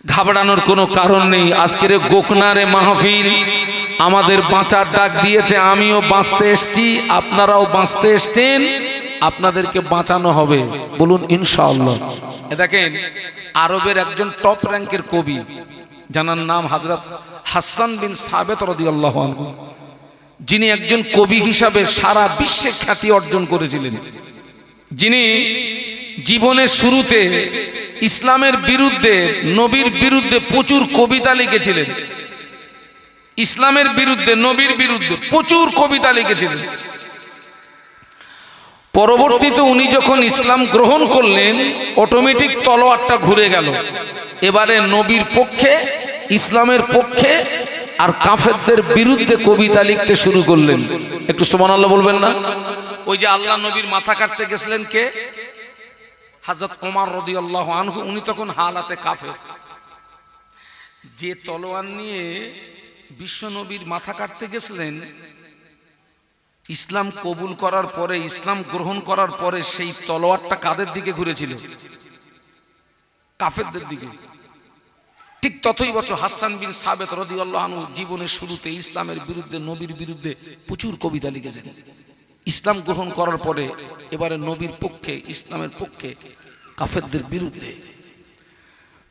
ঘাবড়ানোর কোনো কারণ নেই। আজকের গোকনারে মাহফিল আমাদের বাঁচার ডাক দিয়েছে, আমিও বাঁচতে এসেছি, আপনারাও বাঁচতে এসেছেন, আপনাদেরকে বাঁচানো হবে, বলুন ইনশাআল্লাহ। দেখেন আরবের একজন টপ র্যাঙ্কের কবি, যার নাম হযরত হাসান বিন সাবিত রাদিয়াল্লাহু আনহু, যিনি একজন কবি হিসাবে সারা বিশ্বে খ্যাতি অর্জন করেছিলেন, যিনি জীবনের শুরুতে ইসলামের বিরুদ্ধে, নবীর বিরুদ্ধে প্রচুর কবিতা লিখেছিলেন, ইসলামের বিরুদ্ধে, নবীর বিরুদ্ধে প্রচুর কবিতা লিখেছিলেন। পরবর্তীতে উনি যখন ইসলাম গ্রহণ করলেন, অটোমেটিক তলোয়ারটা ঘুরে গেল। এবারে নবীর পক্ষে, ইসলামের পক্ষে আর কাফেরদের বিরুদ্ধে কবিতা লিখতে শুরু করলেন। একটু সুবহানাল্লাহ বলবেন না? ওই যে আল্লাহ নবীর মাথা কাটতে গেছিলেন কে? হযরত ওমর রাদিয়াল্লাহু আনহু। উনি তখন হালাতে কাফের। যে তলোয়ার নিয়ে বিশ্ব নবীর মাথা কাটতে গেছিলেন, ইসলাম কবুল করার পরে, ইসলাম গ্রহণ করার পরে সেই তলোয়ারটা কাদের দিকে ঘুরেছিল? কাফেরদের দিকে। ঠিক ততই বছর হাসান বিন সাবিত রাদিয়াল্লাহু আনহু জীবনের শুরুতে ইসলামের বিরুদ্ধে, নবীর বিরুদ্ধে প্রচুর কবিতা লিখেছেন। ইসলাম গ্রহণ করার পরে এবারে নবীর পক্ষে, ইসলামের পক্ষে, কাফেরদের বিরুদ্ধে।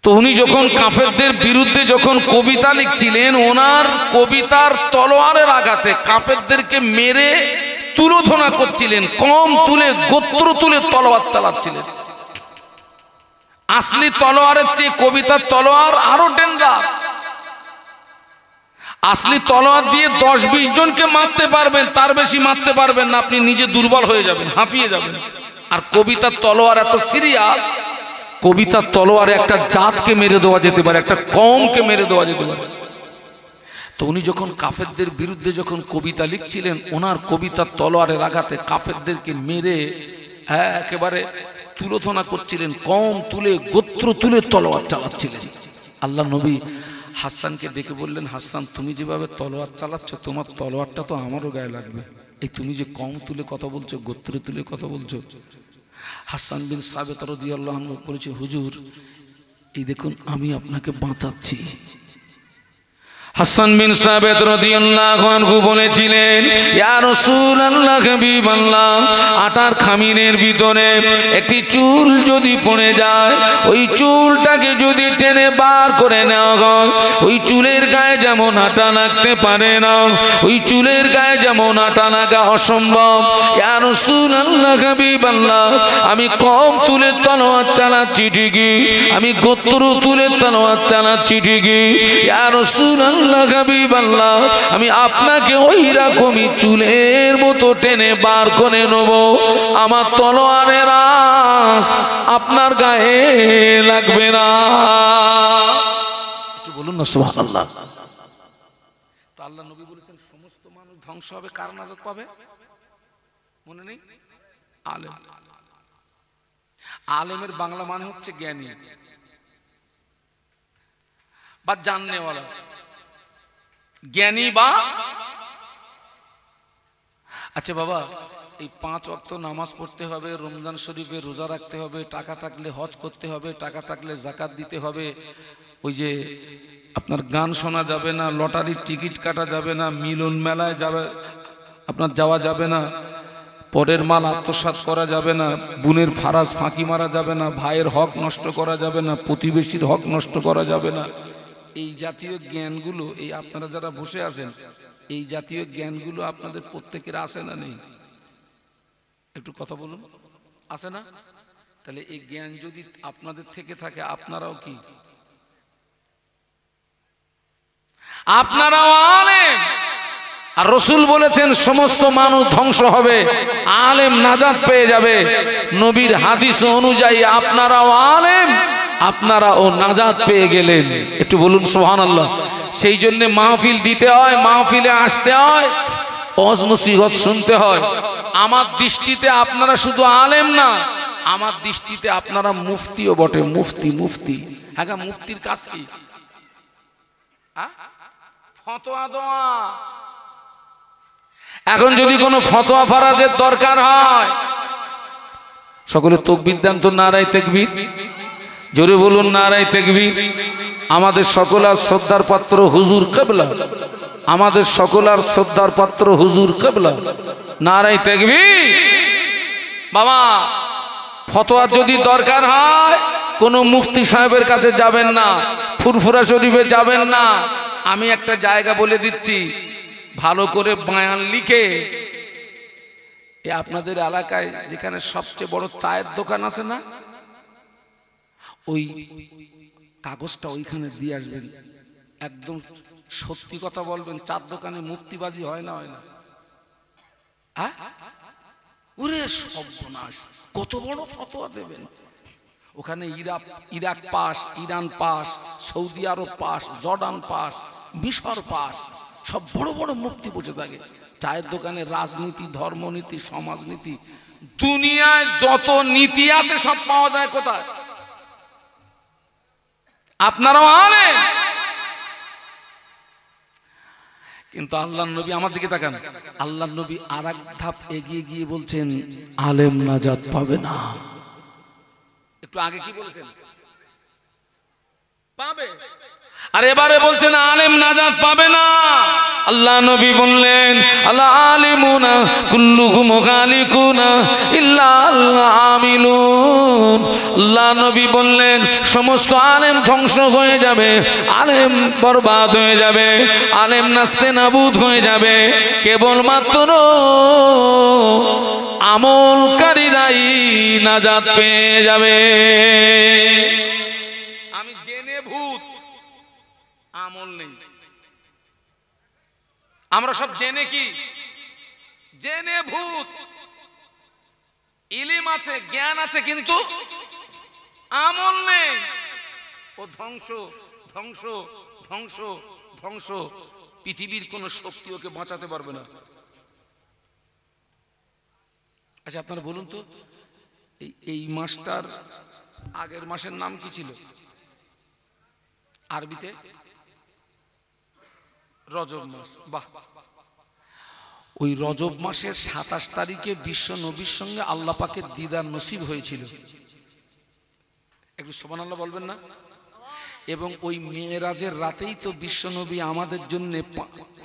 তো উনি যখন কাফেরদের বিরুদ্ধে যখন কবিতা লিখছিলেন, ওনার কবিতার তলোয়ারের আঘাতে কাফেরদেরকে মেরে তুলোধনা করছিলেন, কম তুলে, গোত্র তুলে তলোয়ার চালাচ্ছিলেন। আসলি তলোয়ারের চেয়ে কবিতার তলোয়ার আরো ডেঞ্জার। আসলি তলোয়ার দিয়ে 10-20 জনকে মারতে পারবেন, তার বেশি মারতে পারবেন না, আপনি নিজে দুর্বল হয়ে যাবেন, হাঁপিয়ে যাবেন। আর কবিতার তলোয়ার এত সিরিয়াস, কবিতার তলোয়ারে একটা জাতকে মেরে দেওয়া যেতে পারে, একটা কওমকে মেরে দেওয়া যেতে পারে। তো উনি যখন কাফেরদের বিরুদ্ধে যখন কবিতা লিখছিলেন, ওনার কবিতার তলোয়ারের আঘাতে কাফেরদেরকে মেরে একেবারে তুলোধনা করছিলেন, কম তুলে, গোত্র তুলে তলোয়ার চালাচ্ছিলেন। আল্লাহ নবী হাসানকে ডেকে বললেন, হাসান তুমি যেভাবে তলোয়ার চালাচ্ছ, তোমার তলোয়ারটা তো আমারও গায়ে লাগবে। এই তুমি যে কম তুলে কথা বলছো, গোত্র তুলে কথা বলছো। হাসান বিন সাবিত রাদিয়াল্লাহু আনহু বলেছে, হুজুর এই দেখুন আমি আপনাকে বাঁচাচ্ছি। হাসান বিন সাবিত রাদিয়াল্লাহু আনহু বলেছিলেন, ইয়া রাসূলুল্লাহ, হাবিবাল্লাহ, আটার খামিনের ভিতরে একটি চুল যদি পড়ে যায়, ওই চুলটাকে যদি টেনে বার করে নেওয়া হয়, ওই চুলের গায়ে যেমন আটা লাগতে পারে না, ওই চুলের গায়ে যেমন আটা লাগা অসম্ভব। ইয়া রাসূলুল্লাহ, হাবিবাল্লাহ, আমি কম তুলে তলোয়ার চালাচ্ছি ঠিকই, আমি গোত্র তুলে তলোয়ার চালাচ্ছি ঠিকই, ইয়া রাসূলুল্লাহ, আমি আপনাকে ওই রকমই চুলের মতো টেনে বার করে নেব, আমার তলোয়ারের আঁচ আপনার গায়ে লাগবে না। একটু বলুন না সুবহানাল্লাহ। তো আল্লাহ নবী বলেছেন, সমস্ত মানুষ ধ্বংস হবে, কার নাজাত পাবে মনে নেই? আলেম। আলেমের বাংলা মানে হচ্ছে জ্ঞানী বা জাননেওয়ালা, জ্ঞানী বা। আচ্ছা বাবা, এই 5 ওয়াক্ত নামাজ পড়তে হবে, রমজান শরীফে রোজা রাখতে হবে, টাকা থাকলে হজ করতে হবে, টাকা থাকলে যাকাত দিতে হবে, ওই যে আপনার গান শোনা যাবে না, লটারির টিকিট কাটা যাবে না, মিলন মেলায় যাবে আপনার যাওয়া যাবে না, পরের মাল আত্মসাৎ করা যাবে না, বোনের ফারাজ ফাঁকি মারা যাবে না, ভাইয়ের হক নষ্ট করা যাবে না, প্রতিবেশীর হক নষ্ট করা যাবে না। এই জাতীয় জ্ঞানগুলো, এই আপনারা যারা বসে আছেন, এই জাতীয় জ্ঞানগুলো আপনাদের প্রত্যেকের আছে না নেই? একটু কথা বলুন, আছে না? তাহলে এই জ্ঞান যদি আপনাদের থেকে থাকে, আপনারাও কি? আপনারাও আলেম। আর রাসূল বলেছেন সমস্ত মানুষ ধ্বংস হবে, আলেম নাজাত পেয়ে যাবে। নবীর হাদিস অনুযায়ী আপনারাও আলেম, আপনারাও নাজাত পেয়ে গেলেন। একটু বলুন সুবহানাল্লাহ। সেই জন্য মাহফিল দিতে হয়, মাহফিলে আসতে হয়, ওয়াজ নসিহত শুনতে হয়। আমার দৃষ্টিতে আপনারা শুধু আলেম না, আমার দৃষ্টিতে আপনারা মুফতিও বটে। মুফতি, মুফতি। হ্যাঁ, মুফতির কাজ কি? ফতোয়া দেওয়া। এখন যদি কোনো ফতোয়া ফারাজের দরকার হয়, সকলে তাকবীর দেন তো, নারায়ে তাকবীর। জোরে বলুন নারায়ে তাকবীর। আমাদের সকলের শ্রদ্ধার পাত্র হুজুর কিবলা, আমাদের সকলের শ্রদ্ধার পাত্র হুজুর কিবলা। নারায়ে তাকবীর। বাবা, ফতোয়া যদি দরকার হয় কোনো মুফতি সাহেবের কাছে যাবেন না, ফুরফুরা শরীফে যাবেন না। আমি একটা জায়গা বলে দিচ্ছি, ভালো করে বয়ান লিখে আপনাদের এলাকায় যেখানে সবচেয়ে বড় চায়ের দোকান আছে না, ওই কাগজটা ওইখানে দিয়ে আসবেন। একদম সত্যি কথা বলবেন, চার দোকানে মুফতিবাজি হয় না, হয় না? ওরে সর্বনাশ, কত বড় ফতোয়া দেবেন। ওখানে Iraq pass, Iran pass, Saudi Arab pass, Jordan pass, মিশর পাস, সব বড় বড় মুফতি বসে থাকে। চায়ের দোকানে রাজনীতি, ধর্মনীতি, সমাজনীতি, দুনিয়ায় যত নীতি আছে সব পাওয়া যায় কোথায়? আপনারাও আলেন, কিন্তু আল্লাহর নবী, আমার দিকে তাকান, আল্লাহর নবী আর এক ধাপ এগিয়ে গিয়ে বলছেন আলেম নাজাত পাবে না। একটু আগে কি বলেছেন? পাবে। আর এবারে বলছেন আলেম নাজাত পাবে না। আল্লাহ নবী বললেন আল আলিমুনা কুল্লুহুম গালিকুনা ইল্লা আল আমিলুন। আল্লাহ নবী বললেন সমস্ত আলেম ধ্বংস হয়ে যাবে, আলেম বরবাদ হয়ে যাবে, আলেম নাস্তে নাবুদ হয়ে যাবে, কেবলমাত্র আমলকারীরাই নাজাত পেয়ে যাবে। আমি জেনে ভূত, আমল নেই। আমরা সব জেনে কি? জেনে ভূত। ইলম আছে, জ্ঞান আছে, কিন্তু আমল নেই। ও ধ্বংস, ধ্বংস, ধ্বংস, ধ্বংস। পৃথিবীর কোন শক্তি ওকে বাঁচাতে পারবে না। আচ্ছা আপনারা বলুন তো, এই মাসটার আগের মাসের নাম কি ছিল আরবিতে? রজব মাস। বাহ, ওই রজব মাসের 27 তারিখে বিশ্ব নবীর সঙ্গে আল্লাহ পাকের দিদার নসিব হয়েছিল। একটু সুবহানাল্লাহ বলবেন না? এবং ওই মেরাজের রাতেই তো বিশ্ব নবী আমাদের জন্য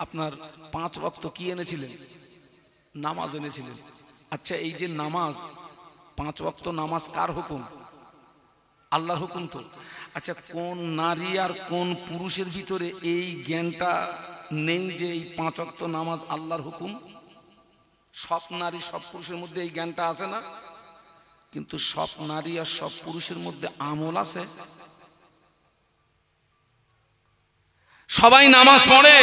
আপনার 5 ওয়াক্ত কি এনেছিলেন? নামাজ এনেছিলেন। আচ্ছা, এই যে নামাজ, 5 ওয়াক্ত নামাজ কার হুকুম? আল্লাহর হুকুম তো। আচ্ছা, কোন নারী আর কোন পুরুষের ভিতরে এই জ্ঞানটা নেই যে এই 5 ওয়াক্ত নামাজ আল্লাহর হুকুম? সব নারী সব পুরুষের মধ্যে এই জ্ঞানটা আছে না? কিন্তু সব নারী আর সব পুরুষের মধ্যে আমল আছে। সবাই নামাজ পড়ে,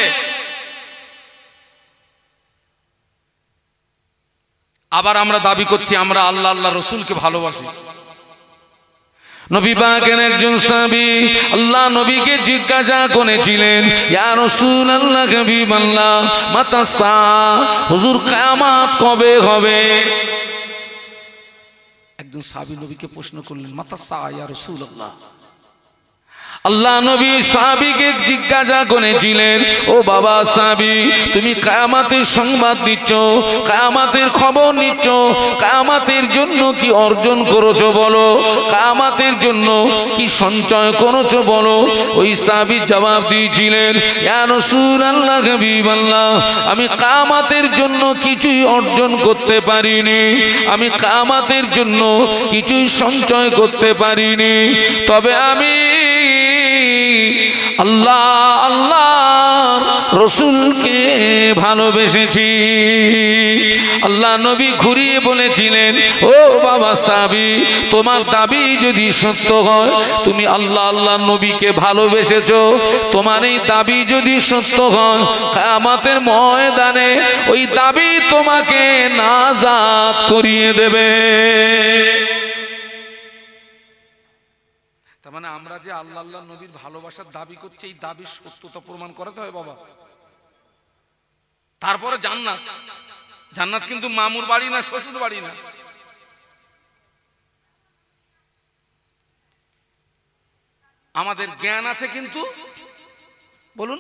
আবার আমরা দাবি করছি আমরা আল্লাহ আল্লাহ রসুলকে ভালোবাসি। নবী পাকের একজন সাহাবী আল্লাহ নবীকে জিজ্ঞাসা করেছিলেন, ইয়া রাসূলুল্লাহ, হাবিবাল্লাহ, মাতা সা, হুজুর কিয়ামত কবে হবে? একজন সাহাবী নবীকে প্রশ্ন করলেন, মাতা সা ইয়া রাসূলুল্লাহ। আল্লাহ নবী সাহাবীকে জিজ্ঞাসা করেছিলেন, ও বাবা সাহাবী, তুমি কিয়ামতের সংবাদ দিচ্ছ, কিয়ামতের খবর নিচ্ছ, কিয়ামতের জন্য কি অর্জন করেছো বলো, কিয়ামতের জন্য কি সঞ্চয় করেছো বলো। ওই সাহাবী জবাব দিয়েছিলেন, ইয়া রাসূলুল্লাহ, হাবিবাল্লাহ, আমি কিয়ামতের জন্য কিছুই অর্জন করতে পারিনি, আমি কিয়ামতের জন্য কিছুই সঞ্চয় করতে পারিনি, তবে আমি আল্লাহ আল্লাহ রসুলকে ভালোবেসেছি। আল্লাহ নবী ঘুরিয়ে বলেছিলেন, ও বাবা সাহাবী, তোমার দাবি যদি সত্য হয়, তুমি আল্লাহ আল্লাহ নবীকে ভালোবেসেছো, তোমার এই দাবি যদি সত্য হয়, কিয়ামতের ময়দানে ওই দাবি তোমাকে নাজাত করিয়ে দেবে। মানে আমরা যে আল্লাহ আল্লাহ নবীর ভালোবাসার দাবি করছি, এই দাবির সত্যতা প্রমাণ করাতে হয় বাবা। তারপরে জান্নাত। জান্নাত কিন্তু মামুর বাড়ি না, শ্বশুর বাড়ি না। আমাদের জ্ঞান আছে কিন্তু বলুন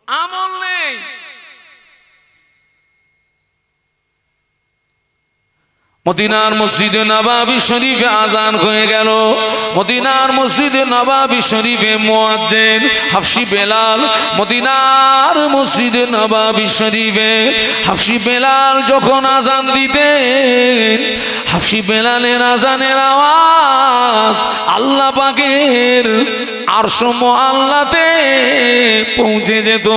আমল নেই। মদিনার মসজিদে নববী শরীফে আজান হয়ে গেল। মদিনার মসজিদে নববী শরীফে মুয়াজ্জিন হাফসি বেলাল, মদিনার মসজিদে নববী শরীফে হাফসি বেলাল যখন আজান দিতেন, হাফসি বেলালের আজানের আওয়াজ আল্লাহ পাকের আরশ মুআল্লাতে পৌঁছে যেত।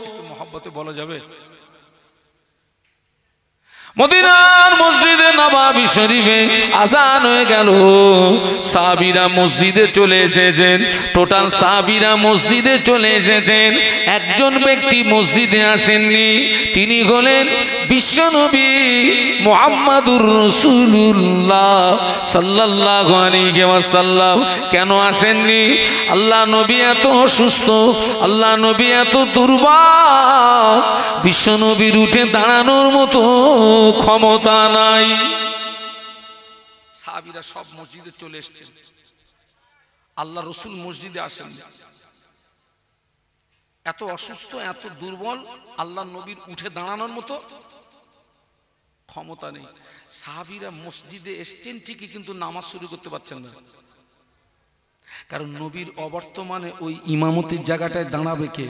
একটু মহব্বতে বলা যাবে? মদিনার মসজিদে নববী শরীফে আজান হয়ে গেল। সাহাবীরা মসজিদে চলে এসেছেন, টোটাল সাহাবীরা মসজিদে চলে এসেছেন। একজন ব্যক্তি মসজিদে আসেননি, তিনি হলেন বিশ্বনবী মুহাম্মাদুর রাসূলুল্লাহ সাল্লাল্লাহু আলাইহি ওয়াসাল্লাম। কেন আসেননি? আল্লাহ নবী এত অসুস্থ, আল্লাহ নবী এত দুর্বল, বিশ্বনবীর উঠে দাঁড়ানোর মতো ক্ষমতা নাই। সাহাবীরা সব মসজিদে চলে এসেছেন, আল্লাহ রসুল মসজিদে আসেন। এত অসুস্থ, এত দুর্বল, আল্লাহ নবীর উঠে দাঁড়ানোর মতো ক্ষমতা নেই। সাহাবীরা মসজিদে এসেছেন ঠিকই, কিন্তু নামাজ শুরু করতে পারছেন না। কারণ নবীর অবর্তমানে ওই ইমামতির জায়গাটায় দাঁড়াবে কে?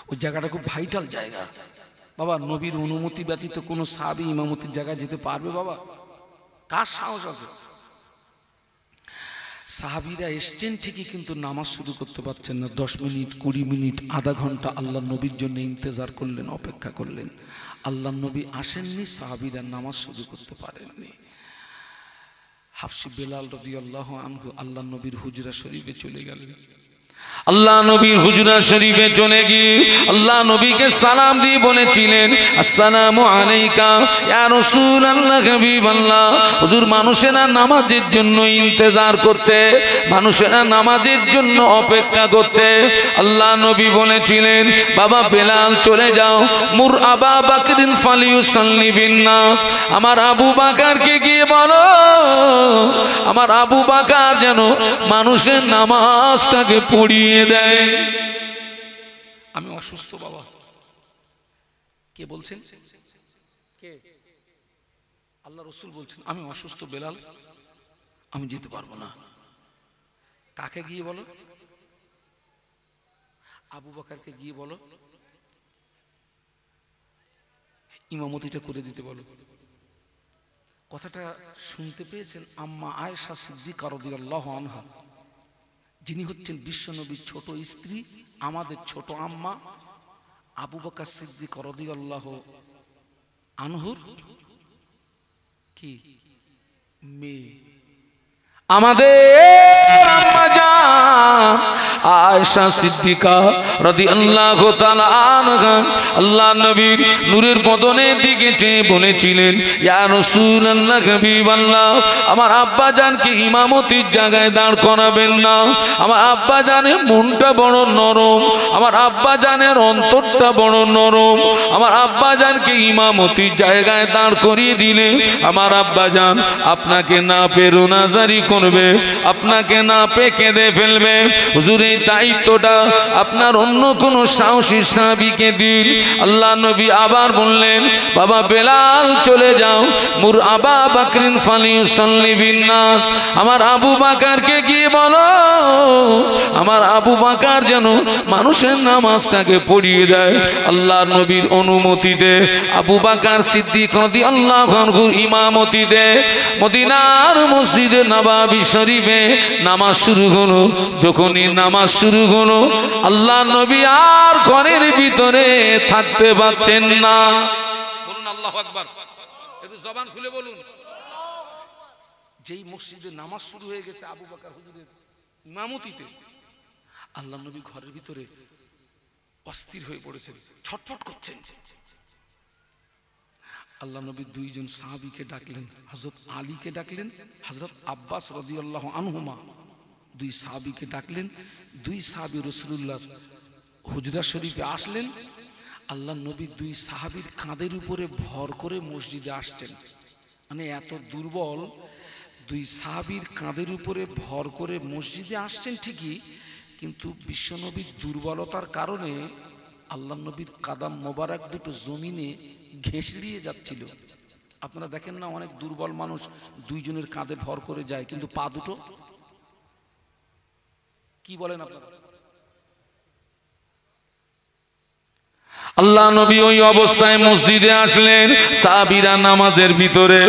ওই জায়গাটা খুব ভাইটাল জায়গা বাবা। নবীর অনুমতি ব্যতীত কোনো সাহাবী ইমামতির জায়গায় যেতে পারবে বাবা? কার সাহস আছে? সাহাবীরা এসছেন ঠিকই, কিন্তু নামাজ শুরু করতে পারছেন না। 10 মিনিট, 20 মিনিট, আধা ঘন্টা আল্লাহ নবীর জন্য ইন্তজার করলেন, অপেক্ষা করলেন। আল্লাহ নবী আসেননি, সাহাবীরা নামাজ শুরু করতে পারেননি। হাফসি বেলাল রাদিয়াল্লাহু আনহু আল্লাহ নবীর হুজরা শরীফে চলে গেলেন। আল্লাহ নবীর হুজরা শরীফে চলে গিয়ে আল্লাহ নবীকে সালাম দিয়ে বলেছিলেন, আসসালামু আলাইকা ইয়া রাসূলুল্লাহ হাবিবাল্লাহ। হুজুর, মানুষেরা নামাজের জন্য ইন্তজার করছে, মানুষেরা নামাজের জন্য অপেক্ষা করছে। আল্লাহ নবী বলেছিলেন, বাবা বেলাল চলে যাও, মুর আবা বাকরিন ফালিউসাল্লি বিন্নাস। আমার আবু বাকারকে গিয়ে বলো, আমার আবু বাকার যেন মানুষের নামাজটাকে পড়িয়ে দেয়। আমি অসুস্থ বাবা। কে বলছেন? কে? আল্লাহ রাসূল বলছেন, আমি অসুস্থ বেলাল, আমি যেতে পারবো না। কাকে গিয়ে বলো? আবু বকরকে গিয়ে বলো ইমামতিটা করে দিতে বলো। কথাটা শুনতে পেয়েছেন আম্মা আয়েশা সিদ্দিকা রাদিয়াল্লাহু আনহা, যিনি হচ্ছেন বিশ্বনবীর ছোট স্ত্রী, আমাদের ছোট আম্মা আবু বকর সিদ্দিক রাদিয়াল্লাহু আনহুর কি মেয়ে। আমাদের আম্মা জান আয়েশা সিদ্দিকা রাদিয়াল্লাহু তাআলা আনহা আল্লাহ নবীর নূরের বদনের দিকে চেয়ে বলেছিলেন, ইয়া রাসূলুল্লাহ হাবিবাল্লাহ, আমার আব্বা জানকে ইমামতির জায়গায় দাঁড় করাবেন না। আমার আব্বা জানের মনটা বড় নরম, আমার আব্বা জানের অন্তরটা বড় নরম। আমার আব্বা জানকে ইমামতির জায়গায় দাঁড় করিয়ে দিলে আমার আব্বা জান আপনাকে না পেয়ে রোনাজারি করবে, আপনাকে না পেয়ে কেঁদে ফেলবে। হুজুর, এই দায়িত্বটা আপনার অন্য কোন সাহসী সাহাবীকে দিন। আল্লাহ নবী আবার বললেন, বাবা বেলাল চলে যাও, মুর আবা বাকরিন ফালিউসাল্লি বিন্নাস। আমার আবু বাকারকে গিয়ে বলো, আমার আবু বাকার যেন মানুষের নামাজটাকে পড়িয়ে দেয়। আল্লাহ নবীর অনুমতিতে আবু বাকার সিদ্দিক রাদিয়াল্লাহু আনহুর ইমামতিতে মদিনার মসজিদে নববী শরীফে নামাজ শুরু হলো। যখনই নামাজ শুরু হলো, আল্লাহ নবী আর ঘরের ভিতরে থাকতে পারছেন না। বলুন আল্লাহু আকবার, একটু জবান খুলে বলুন। যেই মসজিদে নামাজ শুরু হয়ে গেছে আবু বকর হুজুরের ইমামতিতে, আল্লাহ নবী ঘরের ভিতরে অস্থির হয়ে পড়েছেন, ছটফট করছেন। আল্লাহ নবী দুইজন সাহাবীকে ডাকলেন, হযরত আলীকে ডাকলেন, হযরত আব্বাস রাদিয়াল্লাহু আনহুমা, দুই সাহাবীকে ডাকলেন। দুই সাহাবী রাসূলুল্লাহ হুজরা শরীফে আসলেন। আল্লাহ নবী দুই সাহাবীর কাঁধের উপরে ভর করে মসজিদে আসছেন। মানে এত দুর্বল, দুই সাহাবীর কাঁধের উপরে ভর করে মসজিদে আসছেন ঠিকই, কিন্তু বিশ্বনবীর দুর্বলতার কারণে আল্লাহ নবীর কাদাম মোবারক দুটো জমিনে ঘেঁষড়িয়ে যাচ্ছিল। আপনারা দেখেন না, অনেক দুর্বল মানুষ দুইজনের কাঁধে ভর করে যায়, কিন্তু পা দুটো কি বলেন আপনারা? আল্লাহ নবী ওই অবস্থায় মসজিদে আসলেন, সাহাবীরা নামাজের ভিতরে।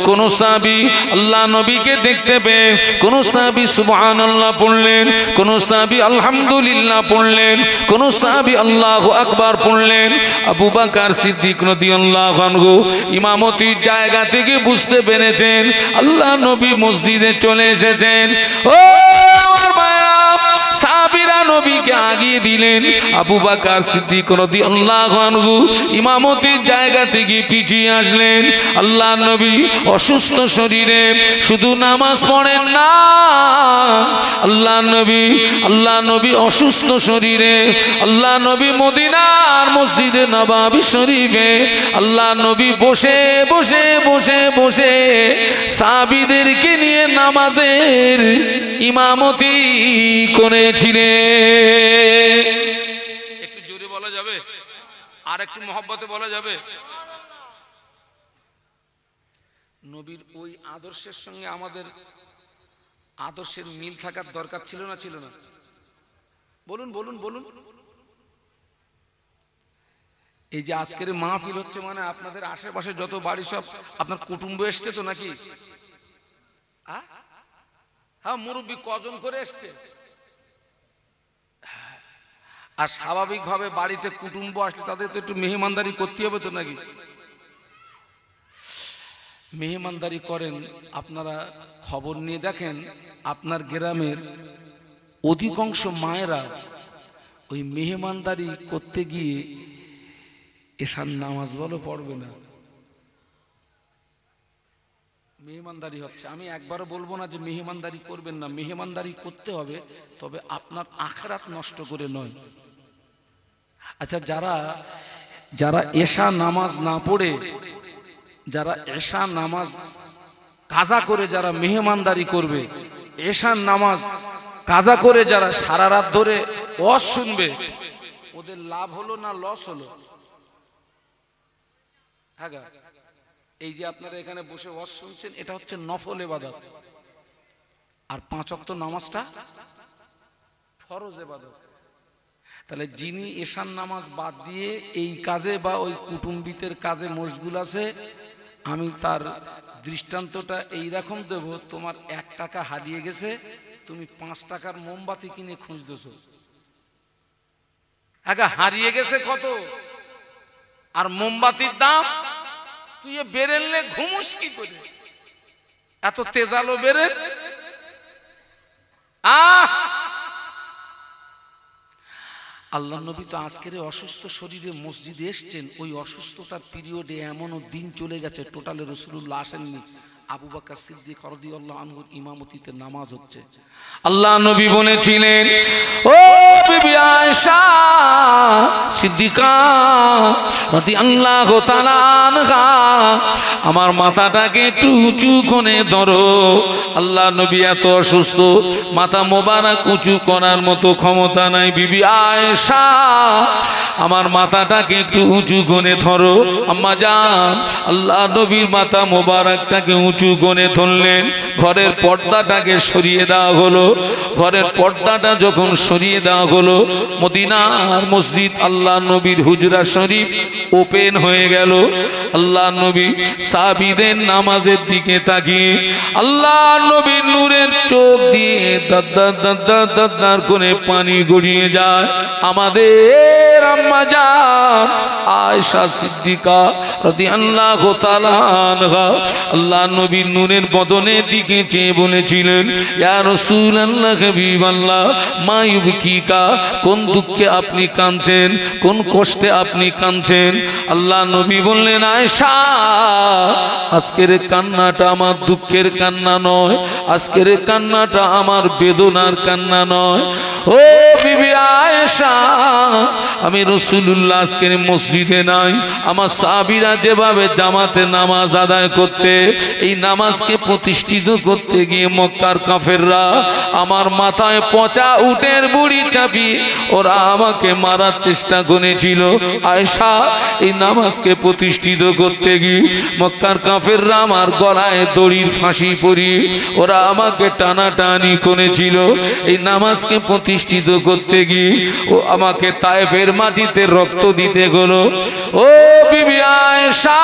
কোন সাহাবী আল্লাহ নবীকে দেখতে পেয়ে কোন সাহাবী সুবহানাল্লাহ পড়লেন, কোন সাহাবী আলহামদুলিল্লাহ পড়লেন, কোন সাহাবী আল্লাহু আকবার পড়লেন। আবু বকর সিদ্দিক রাদিয়াল্লাহু আনহু ইমামতির জায়গা থেকে বুঝতে পেরেছেন আল্লাহ নবী মসজিদে চলে এসেছেন। ও আমার ভাইরা, সাহাবীরা নবীকে আগিয়ে দিলেন। আবু বকর সিদ্দিক রাদিয়াল্লাহু আনহু ইমামতির জায়গা থেকে পিছিয়ে আসলেন। আল্লাহ নবী অসুস্থ শরীরে শুধু নামাজ পড়েন না, আল্লাহ নবী অসুস্থ শরীরে আল্লাহ নবী মদিনার মসজিদে নববী শরীফে আল্লাহ নবী বসে বসে বসে বসে সাহাবীদেরকে নিয়ে নামাজের ইমামতি করেছিলেন। একটু জোরে বলা যাবে? আর একটু মহব্বতে বলা যাবে? নবীর ওই আদর্শের সঙ্গে আমাদের আদর্শের মিল থাকার দরকার ছিল না? ছিল না? বলুন বলুন বলুন। এই যে আজকের মাহফিল হচ্ছে, মানে আপনাদের আশেপাশে যত বাড়ি সব আপনার কুটুম্ব এসছে তো নাকি? হ্যাঁ, মুরব্বী কজন করে এসছে? আর স্বাভাবিকভাবে বাড়িতে কুটুম্ব আসলে তাদের তো একটু মেহমানদারি করতে হবে তো নাকি? মেহমানদারি করেন। আপনারা খবর নিয়ে দেখেন, আপনার গ্রামের অধিকাংশ মায়েরা ওই মেহমানদারি করতে গিয়ে এশার নামাজ বলো পড়বে না। মেহমানদারি হচ্ছে। আমি একবারও বলবো না যে মেহমানদারি করবেন না, মেহমানদারি করতে হবে, তবে আপনার আখিরাত নষ্ট করে নয়। আচ্ছা, যারা এশা নামাজ না পড়ে, যারা এশা নামাজ কাজা করে যারা মেহমানদারি করবে, এশার নামাজ কাজা করে যারা সারা রাত ধরে ওয়াজ শুনবে, ওদের লাভ হলো না লস হলো? হ্যাঁ, এই যে আপনারা এখানে বসে ওয়াজ শুনছেন, এটা হচ্ছে নফল ইবাদত। আর 5 ওয়াক্ত নামাজটা ফরজ ইবাদত। তাহলে যিনি এশার নামাজ বাদ দিয়ে এই কাজে বা ওই কুটুম্বিতের কাজে মশগুল আছে, আমি তার দৃষ্টান্তটা এইরকম দেব, তোমার 1 টাকা হারিয়ে গেছে, তুমি 5 টাকার মোমবাতি কিনে খুঁজতেছ। আগে হারিয়ে গেছে কত, আর মোমবাতির দাম তুই বেরেললে ঘুমুস কি করে? এত তেজালো বেরেল। আল্লাহ নবী তো আজকের অসুস্থ শরীরে মসজিদে এসছেন। ওই অসুস্থতার পিরিয়ডে এমনও দিন চলে গেছে টোটালে রাসূলুল্লাহ আসেননি। আবু বকর সিদ্দিক রাদিয়াল্লাহু আনহুর ইমামতিতে নামাজ হচ্ছে। আল্লাহ নবী বলেছিলেন, ও বিবি আয়েশা সিদ্দিকা রাদিয়াল্লাহু তাআলা আনহা, আমার মাথাটাকে একটু উঁচু করে ধরো। আল্লাহ নবী এত অসুস্থ, মাথা মোবারক উঁচু করার মতো ক্ষমতা নাই। বিবি আয়েশা, আমার মাথাটাকে একটু উঁচু করে ধরো। আম্মা জান, আল্লাহ নবীর মাথা মোবারকটাকে উঁচু করে ধরলেন। ঘরের পর্দাটাকে সরিয়ে দেওয়া হলো। ঘরের পর্দাটা যখন সরিয়ে দেওয়া হলো, মদিনার মসজিদ আল্লাহ নবীর হুজরা শরীফ ওপেন হয়ে গেল। আল্লাহ নবী সাহাবীদের নামাজের দিকে তাকিয়ে আল্লাহ নবীর নূরের চোখ দিয়ে দাদ্দার দাদ্দার দাদ্দার করে পানি গড়িয়ে যায়। আমাদের আম্মা জান আয়েশা সিদ্দিকা রাদিয়াল্লাহু তাআলা আনহা আল্লাহ নবীর নূরের বদনের দিকে চেয়ে বলেছিলেন, ইয়া রাসূলুল্লাহ হাবিবাল্লাহ মা ইউবকিকা, কোন দুঃখে আপনি কাঁদছেন, কোন কষ্টে আপনি কাঁদছেন? আল্লাহ নবী বললেন, আয়েশা, আজকের কান্নাটা আমার দুঃখের কান্না নয়, আজকের কান্নাটা আমার বেদনার কান্না নয়। ও বিবি আয়েশা, আমি রাসূলুল্লাহ আজকের মসজিদে নাই, আমার সাহাবীরা যেভাবে জামাতে নামাজ আদায় করছে, এই নামাজকে প্রতিষ্ঠিত করতে গিয়ে মক্কার কাফেররা আমার মাথায় পচা উটের বুড়ি চাপিয়ে ওরা আমাকে মারার চেষ্টা করেছিল। আয়েশা, এই নামাজকে প্রতিষ্ঠিত করতে গিয়ে মক্কার কাফেররা আমার গলায় দড়ির ফাঁসি পরিয়ে ওরা আমাকে টানাটানি করেছিল। এই নামাজকে প্রতিষ্ঠিত করতে গিয়ে ও আমাকে তায়েফের মাটিতে রক্ত দিতে গেলো। ও বিবি আয়েশা,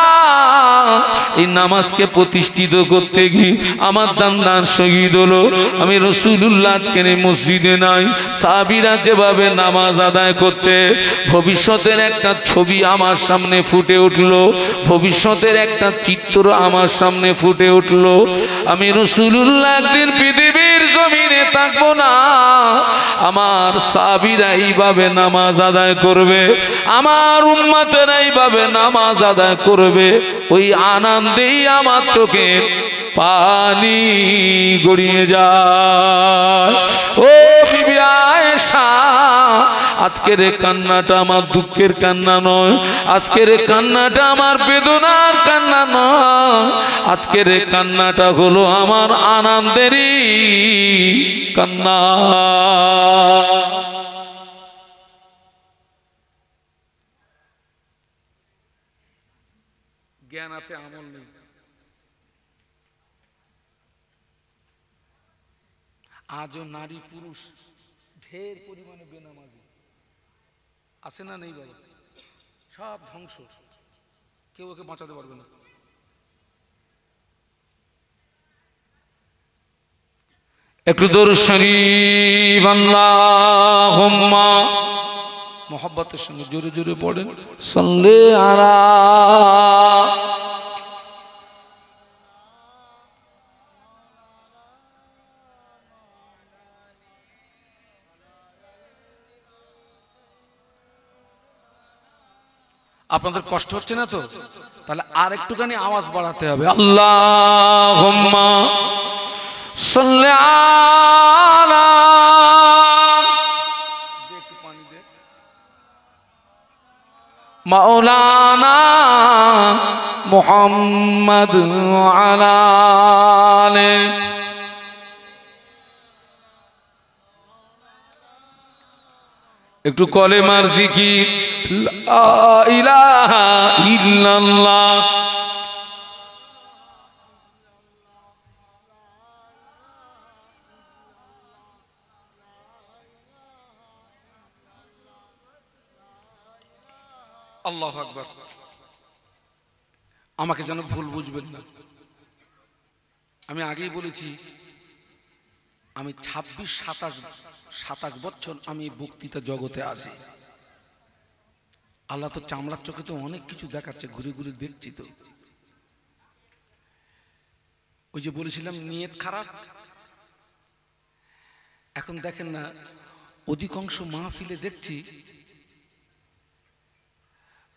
এই নামাজকে প্রতিষ্ঠিত করতে গিয়ে আমার দান্দান শহীদ হলো। আমি রাসূলুল্লাহ আজকের মসজিদে নাই, সাহাবীরা যেভাবে নামাজ আদায় করছে, ভবিষ্যতের একটা ছবি আমার সামনে ফুটে উঠলো, ভবিষ্যতের একটা চিত্র আমার সামনে ফুটে উঠলো। আমি রাসূলুল্লাহ একদিন পৃথিবীর জমিনে থাকবো না, আমার সাহাবীরা এইভাবে নামাজ আদায় করবে, আমার উম্মতেরা এইভাবে নামাজ আদায় করবে। ওই আনন্দেই আমার চোখের পানি গড়িয়ে যায়। ও বিবি আয়েশা, আজকের এই কান্নাটা আমার দুঃখের কান্না নয়, আজকের এই কান্নাটা আমার বেদনার কান্না নয়, আজকের এই কান্নাটা হলো আমার আনন্দেরই কান্না। জ্ঞান আছে, আমল নেই। আজও নারী পুরুষ ঢের পরিমাণে বেনামাজি আছে না নেই বাবা? সব ধ্বংস, কেউ ওকে বাঁচাতে পারবে না। একটু দরুদ শরীফ আল্লাহুম্মা মোহাব্বতের সঙ্গে জোরে জোরে পড়েন, সাল্লি আলা। আপনাদের কষ্ট হচ্ছে না তো? তাহলে আর একটুখানি আওয়াজ বাড়াতে হবে, আল্লাহুম্মা সাল্লি আলা। একটু পানি দে। মাওলানা মুহাম্মদ আলা আলে। একটু কলেমার জিকির, লা ইলাহা ইল্লাল্লাহ। আল্লাহু আকবার। আমাকে যেন ভুল বুঝবেন না, আমি আগেই বলেছি আমি 26-27 বছর আমি বক্তৃতা জগতে আছি। আল্লাহ তো চামড়ার চোখে তো অনেক কিছু দেখাচ্ছে, ঘুরে ঘুরে দেখছি। তো ওই যে বলেছিলাম নিয়ত খারাপ, এখন দেখেন না অধিকাংশ মাহফিলে দেখছি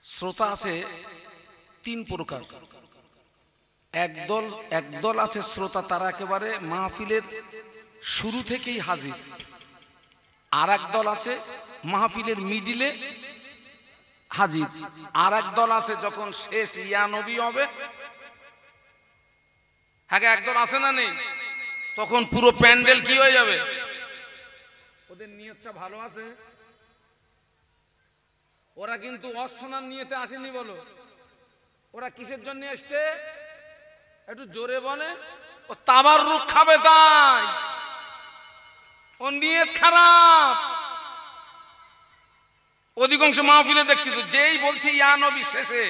শ্রোতা আছে 3 প্রকার। একদল আছে শ্রোতা, তারা একেবারে মাহফিলের শুরু থেকেই হাজির। আর এক দল আছে মাহফিলের মিডিলে হাজির। আর এক দল আছে যখন শেষ ইয়া নবী হবে, হ্যাঁ একদল আছে না নেই, তখন পুরো প্যান্ডেল কি হয়ে যাবে। ওদের নিয়তটা ভালো আছে, ওরা কিন্তু অশোনার নিয়তে আসেনি। বলো ওরা কিসের জন্য এসছে? একটু জোরে বলে। ও তাবাররুক খাবে, তাই ও নিয়ত খারাপ। অধিকাংশ মাহফিলে দেখছি তো যেই বলছে ইয়া নবী শেষে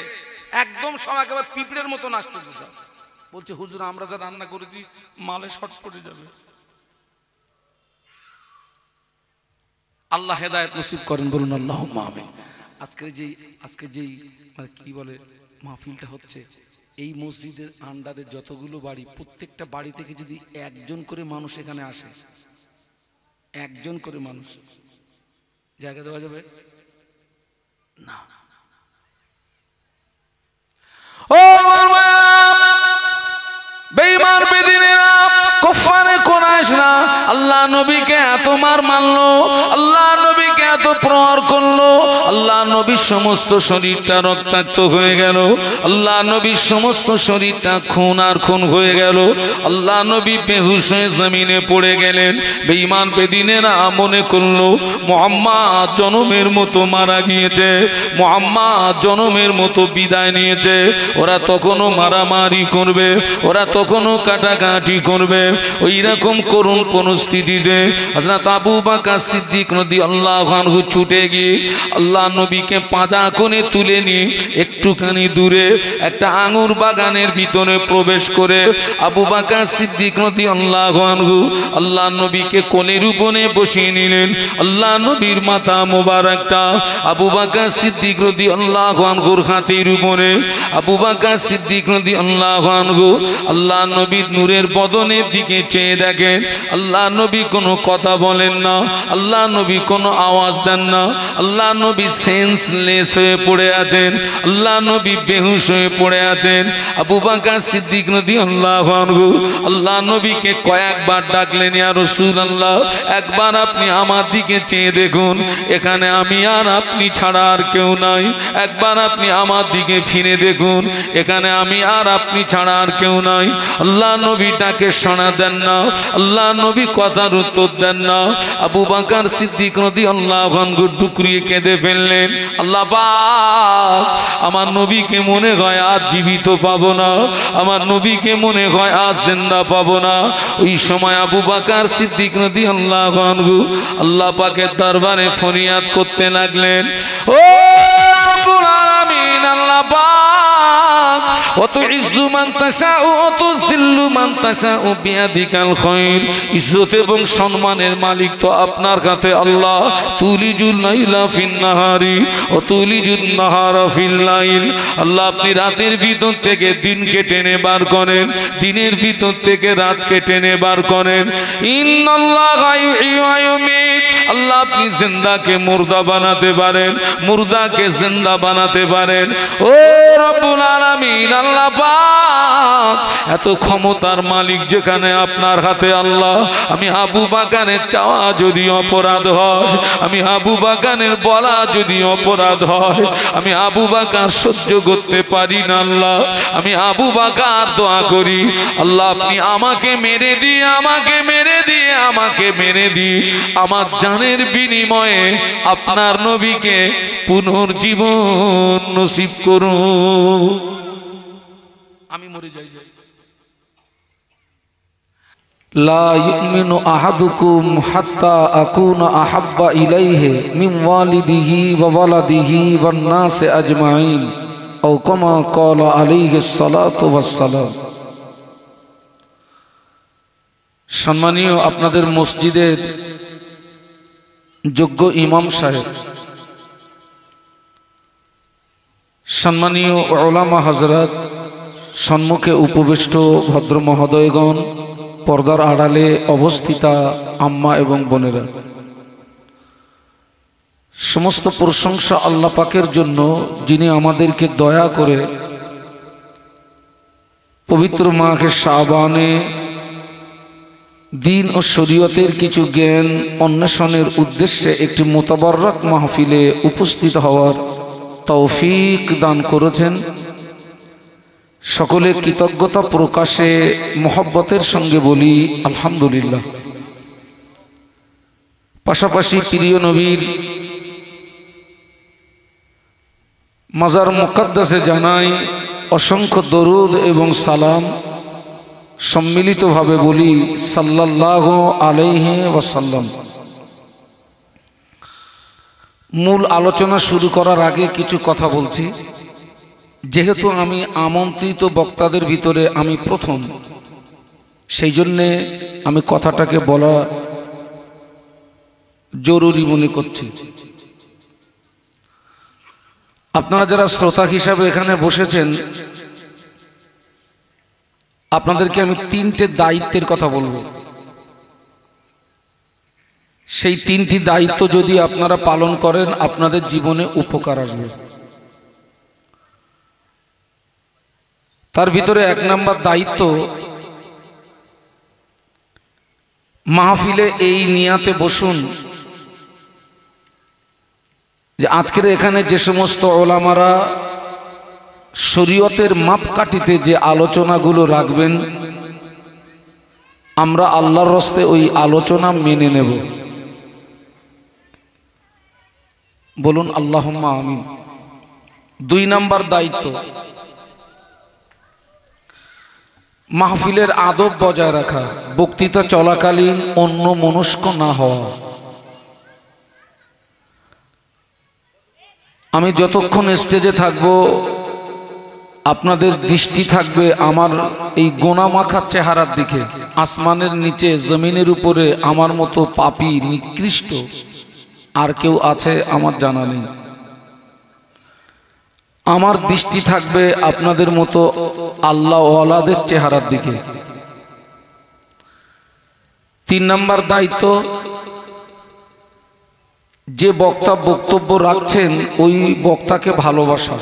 একদম সব একেবারে পিঁপড়ের মতো নাচতেছে, সব বলছে হুজুর আমরা যা রান্না করেছি মালে শর্ট পড়ে যাবে। আল্লাহ হেদায়েত নসিব করেন, বলুন আল্লাহুম্মা আমিন। আজকে যেই মানে কি বলে মাহফিলটা হচ্ছে, এই মসজিদের আন্ডারে যতগুলো বাড়ি, প্রত্যেকটা বাড়ি থেকে যদি একজন করে মানুষ এখানে আসে, একজন করে মানুষ, জায়গা দেওয়া যাবে না। ও বেঈমান বেদিনেরা, কুফারে কুরাইশরা আল্লাহ নবীকে এত মার মারলো, আল্লাহ নবীকে এত প্রহার করলো, আল্লাহ নবীর সমস্ত শরীরটা রক্তাক্ত হয়ে গেল, আল্লাহ নবীর সমস্ত শরীরটা খুন আর খুন হয়ে গেল। আল্লাহ নবী বেহুশ হয়ে জমিনে পড়ে গেলেন। বেঈমান বেদিনেরা মনে করলো মুহাম্মদ জনমের মতো মারা গিয়েছে, মুহাম্মদ জনমের মতো বিদায় নিয়েছে। ওরা তখনও মারামারি করবে, ওরা তখনও কাটাকাটি করবে। ওই রকম করুণ পরিস্থিতিতে হযরত আবু বকর সিদ্দিক রাদিয়াল্লাহু আনহু ছুটে গিয়ে আল্লাহ নবীকে পাঁজা করে তুলে নিয়ে একটুখানি দূরে একটা আঙুর বাগানের ভিতরে প্রবেশ করে আবু বকর সিদ্দিক রাদিয়াল্লাহু আনহু আল্লাহ নবীকে কোলের উপরে বসিয়ে নিলেন। আল্লাহ নবীর মাথা মোবারকটা আবু বকর সিদ্দিক রাদিয়াল্লাহু আনহুর হাতের উপরে। আবু বকর সিদ্দিক রাদিয়াল্লাহু আনহু আল্লাহ নবীর নূরের বদনের দিকে চেয়ে দেখেন, আল্লাহ নবী কোনো কথা বলেন না, আল্লাহ নবী কোনো আওয়াজ দেন না। আল্লাহ নবী সেন্সলেস হয়ে পড়ে আছেন, আল্লাহ নবী বেহুশ হয়ে পড়ে আছেন। আবু বকর সিদ্দিক রাদিয়াল্লাহু আনহু আল্লাহ নবীকে কয়েকবার ডাকলেন, ইয়া রাসূলুল্লাহ, একবার আপনি আমার দিকে চেয়ে দেখুন, এখানে আমি আর আপনি ছাড়া আর কেউ নাই। একবার আপনি আমার দিকে ফিরে দেখুন, এখানে আমি আর আপনি ছাড়া আর কেউ নাই। আল্লাহ নবী ডাকে শোনা দেন না, আল্লাহ নবী কথার উত্তর দেন না। আবু বকর সিদ্দিক রাদিয়াল্লাহু আনহু টুকরিয়ে কেঁদে ফেললেন, আল্লাহ পাক, আমার নবীকে মনে হয় আজ জীবিত পাবো না, আমার নবীকে মনে হয় আজ জিন্দা পাবো না। ওই সময় আবু বকর সিদ্দিক রাদিয়াল্লাহু আনহু আল্লাহ পাকের দরবারে ফরিয়াদ করতে লাগলেন, ও রব্বুল আলামিন, আল্লাহ পাক, ওয়াতুইজ্জু মান তাশাউ ওয়াতুযিল্লু মান তাশাউ বিয়াদিকাল খায়র। ইজ্জত এবং সম্মানের মালিক তো আপনার কাছে আল্লাহ। তুলিজুল লাইলা ফিন নাহারি ওয়া তুলিজুন নাহারা ফিল লাইল। আল্লাহ আপনি রাতের ভিতর থেকে দিনকে টেনে বার করেন, দিনের ভিতর থেকে রাতকে টেনে বার করেন। ইন্নাল্লাহা ইউহয়ী ওয়া ইউমীত। আল্লাহ আপনি জিন্দাকে মুর্দা বানাতে পারেন, মুর্দাকে জিন্দা বানাতে পারেন। ও রব্বুল আলামিন, আল্লাহ পাক, এত ক্ষমতার মালিক যেখানে আপনার হাতে আল্লাহ, আমি আবু বকরের চাওয়া যদি অপরাধ হয়, আমি আবু বকরের বলা যদি অপরাধ হয়, আমি আবু বকর সহ্য করতে পারি না আল্লাহ। আমি আবু বকর দোয়া করি, আল্লাহ আপনি আমাকে মেরে দিয়ে, আমাকে মেরে দিয়ে, আমাকে মেরে দিয়ে আমার জানের বিনিময়ে আপনার নবীকে পুনর্জীবন নসিব করুন। আমি মরে যাই। লা ইউমিনু আহাদুকুম হাত্তা আকুনা আহাব্বা ইলাইহি মিন ওয়ালিদিহি ওয়া ওয়ালাদিহি ওয়ান নাসি আজমাইন আও কামা ক্বালা আলাইহিস সালাতু ওয়াস সালাম। সম্মানীয় আপনাদের মসজিদের যোগ্য ইমাম সাহেব, সম্মানীয় উলামা হযরত, সম্মুখে উপবিষ্ট ভদ্র মহোদয়গণ, পর্দার আড়ালে অবস্থিতা আম্মা এবং বোনেরা, সমস্ত প্রশংসা আল্লাহ পাকের জন্য, যিনি আমাদেরকে দয়া করে পবিত্র মাহে শাবানে দিন ও শরীয়তের কিছু জ্ঞান অন্বেষণের উদ্দেশ্যে একটি মুতাবাররক মাহফিলে উপস্থিত হওয়ার তৌফিক দান করেছেন। সকলে কৃতজ্ঞতা প্রকাশে মহব্বতের সঙ্গে বলি আলহামদুলিল্লাহ। পাশাপাশি প্রিয় নবীর মাজার মুকদ্দাসে জানাই অসংখ্য দরুদ এবং সালাম। সম্মিলিতভাবে বলি সাল্লাল্লাহু আলাইহি ওয়াসাল্লাম। মূল আলোচনা শুরু করার আগে কিছু কথা বলছি। যেহেতু আমি আমন্ত্রিত বক্তাদের ভিতরে আমি প্রথম, সেই জন্যে আমি কথাটাকে বলা জরুরি মনে করছি। আপনারা যারা শ্রোতা হিসাবে এখানে বসেছেন, আপনাদেরকে আমি তিনটে দায়িত্বের কথা বলবো। সেই তিনটি দায়িত্ব যদি আপনারা পালন করেন, আপনাদের জীবনে উপকার আসবে। তার ভিতরে এক নাম্বার দায়িত্ব, মাহফিলে এই নিয়াতে বসুন যে আজকের এখানে যে সমস্ত ওলামারা শরীয়তের মাপকাঠিতে যে আলোচনাগুলো রাখবেন, আমরা আল্লাহর রাস্তে ওই আলোচনা মেনে নেব। বলুন আল্লাহুম্মা আমিন। 2 নাম্বার দায়িত্ব, মাহফিলের আদব বজায় রাখা, বক্তৃতা চলাকালীন অন্য মনস্ক না হওয়া। আমি যতক্ষণ স্টেজে থাকব আপনাদের দৃষ্টি থাকবে আমার এই গোনামাখা চেহারার দিকে। আসমানের নিচে জমিনের উপরে আমার মতো পাপী নিকৃষ্ট আর কেউ আছে আমার জানা নেই। আমার দৃষ্টি থাকবে আপনাদের মতো আল্লাহ ওয়ালাদের চেহারার দিকে। 3 নাম্বার দায়িত্ব, যে বক্তা বক্তব্য রাখছেন ওই বক্তাকে ভালোবাসা।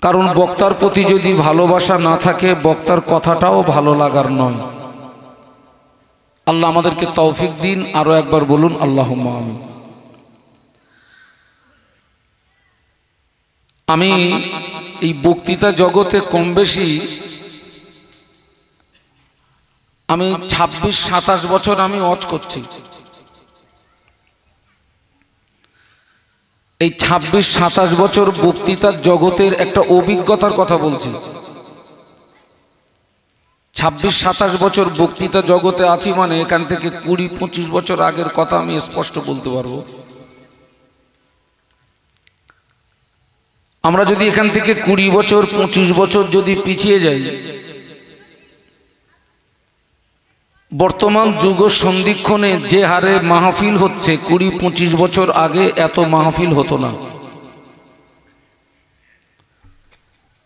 কারণ বক্তার প্রতি যদি ভালোবাসা না থাকে বক্তার কথাটাও ভালো লাগার নয়। আল্লাহ আমাদেরকে তৌফিক দিন। আরো একবার বলুন আল্লাহুম্মা আমিন। আমি এই বক্তৃতা জগতে কম বেশি আমি 26-27 বছর আমি ওয়াজ করছি। এই 26-27 বছর বক্তৃতার জগতের একটা অভিজ্ঞতার কথা বলছি। 26-27 বছর বক্তৃতা জগতে আছি মানে এখান থেকে 20-25 বছর আগের কথা আমি স্পষ্ট বলতে পারবো। আমরা যদি এখান থেকে 20 বছর 25 বছর যদি পিছিয়ে যাই, বর্তমান যুগ সন্ধিক্ষণে যে হারে মাহফিল হচ্ছে 20-25 বছর আগে এত মাহফিল হতো না।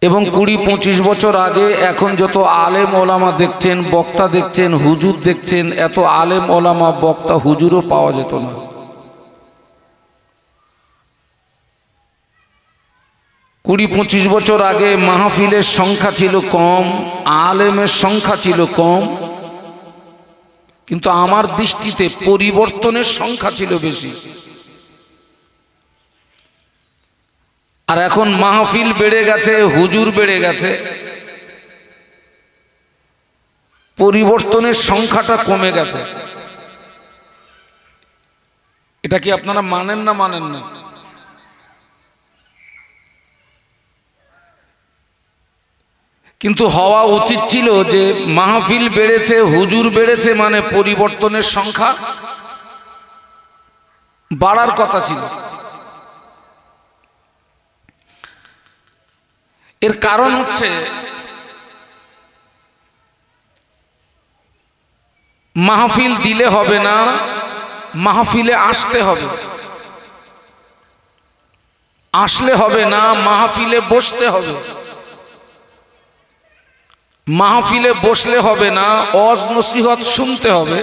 এবং 20-25 বছর আগে এখন যত আলেম ওলামা দেখছেন, বক্তা দেখছেন, হুজুর দেখছেন, এত আলেম ওলামা বক্তা হুজুরও পাওয়া যেত না। কুড়ি 25 বছর আগে মাহফিলের সংখ্যা ছিল কম, আলেমের সংখ্যা ছিল কম, কিন্তু আমার দৃষ্টিতে পরিবর্তনের সংখ্যা ছিল বেশি। আর এখন মাহফিল বেড়ে গেছে, হুজুর বেড়ে গেছে, পরিবর্তনের সংখ্যাটা কমে গেছে। এটা কি আপনারা মানেন না মানেন না? কিন্তু হওয়া উচিত ছিল যে মাহফিল বেড়েছে, হুজুর বেড়েছে, মানে পরিবর্তনের সংখ্যা বাড়ার কথা ছিল। এর কারণ হচ্ছে মাহফিল দিলে হবে না, মাহফিলে আসতে হবে। আসলে হবে না, মাহফিলে বসতে হবে। মাহফিলে বসলে হবে না, ওয়াজ নসিহত শুনতে হবে।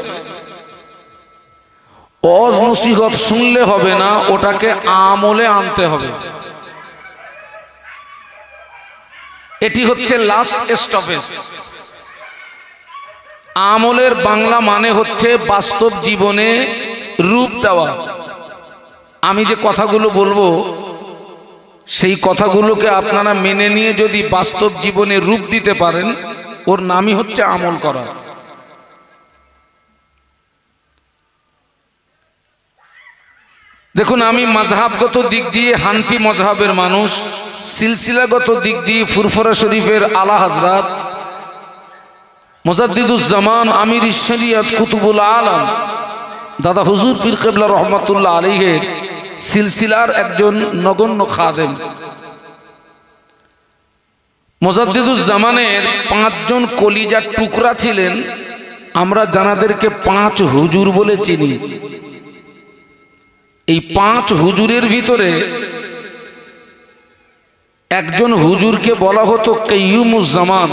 ওয়াজ নসিহত শুনলে হবে না, ওটাকে আমলে আনতে হবে। এটি হচ্ছে লাস্ট স্টপেজ। আমলের বাংলা মানে হচ্ছে বাস্তব জীবনে রূপ দেওয়া। আমি যে কথাগুলো বলবো সেই কথাগুলোকে আপনারা মেনে নিয়ে যদি বাস্তব জীবনে রূপ দিতে পারেন, ওর নামই হচ্ছে আমল করা। দেখুন, আমি মাযহাবগত দিক দিয়ে হানফি মযহাবের মানুষ, সিলসিলাগত দিক দিয়ে ফুরফুরা শরীফের আলা হযরত মুজাদ্দিদুজ জামান আমির শরিয়ত কুতুবুল আলম দাদা হুজুর পীর কিবলা রহমাতুল্লাহ আলাইহির সিলসিলার একজন নগণ্য খাদেম। মুজাদ্দিদুজ জামানের 5 জন কলিজার টুকরা ছিলেন। আমরা জানাদেরকে 5 হুজুর বলে চিনি। এই 5 হুজুরের ভিতরে একজন হুজুরকে বলা হতো কাইয়ুমুজ জামান।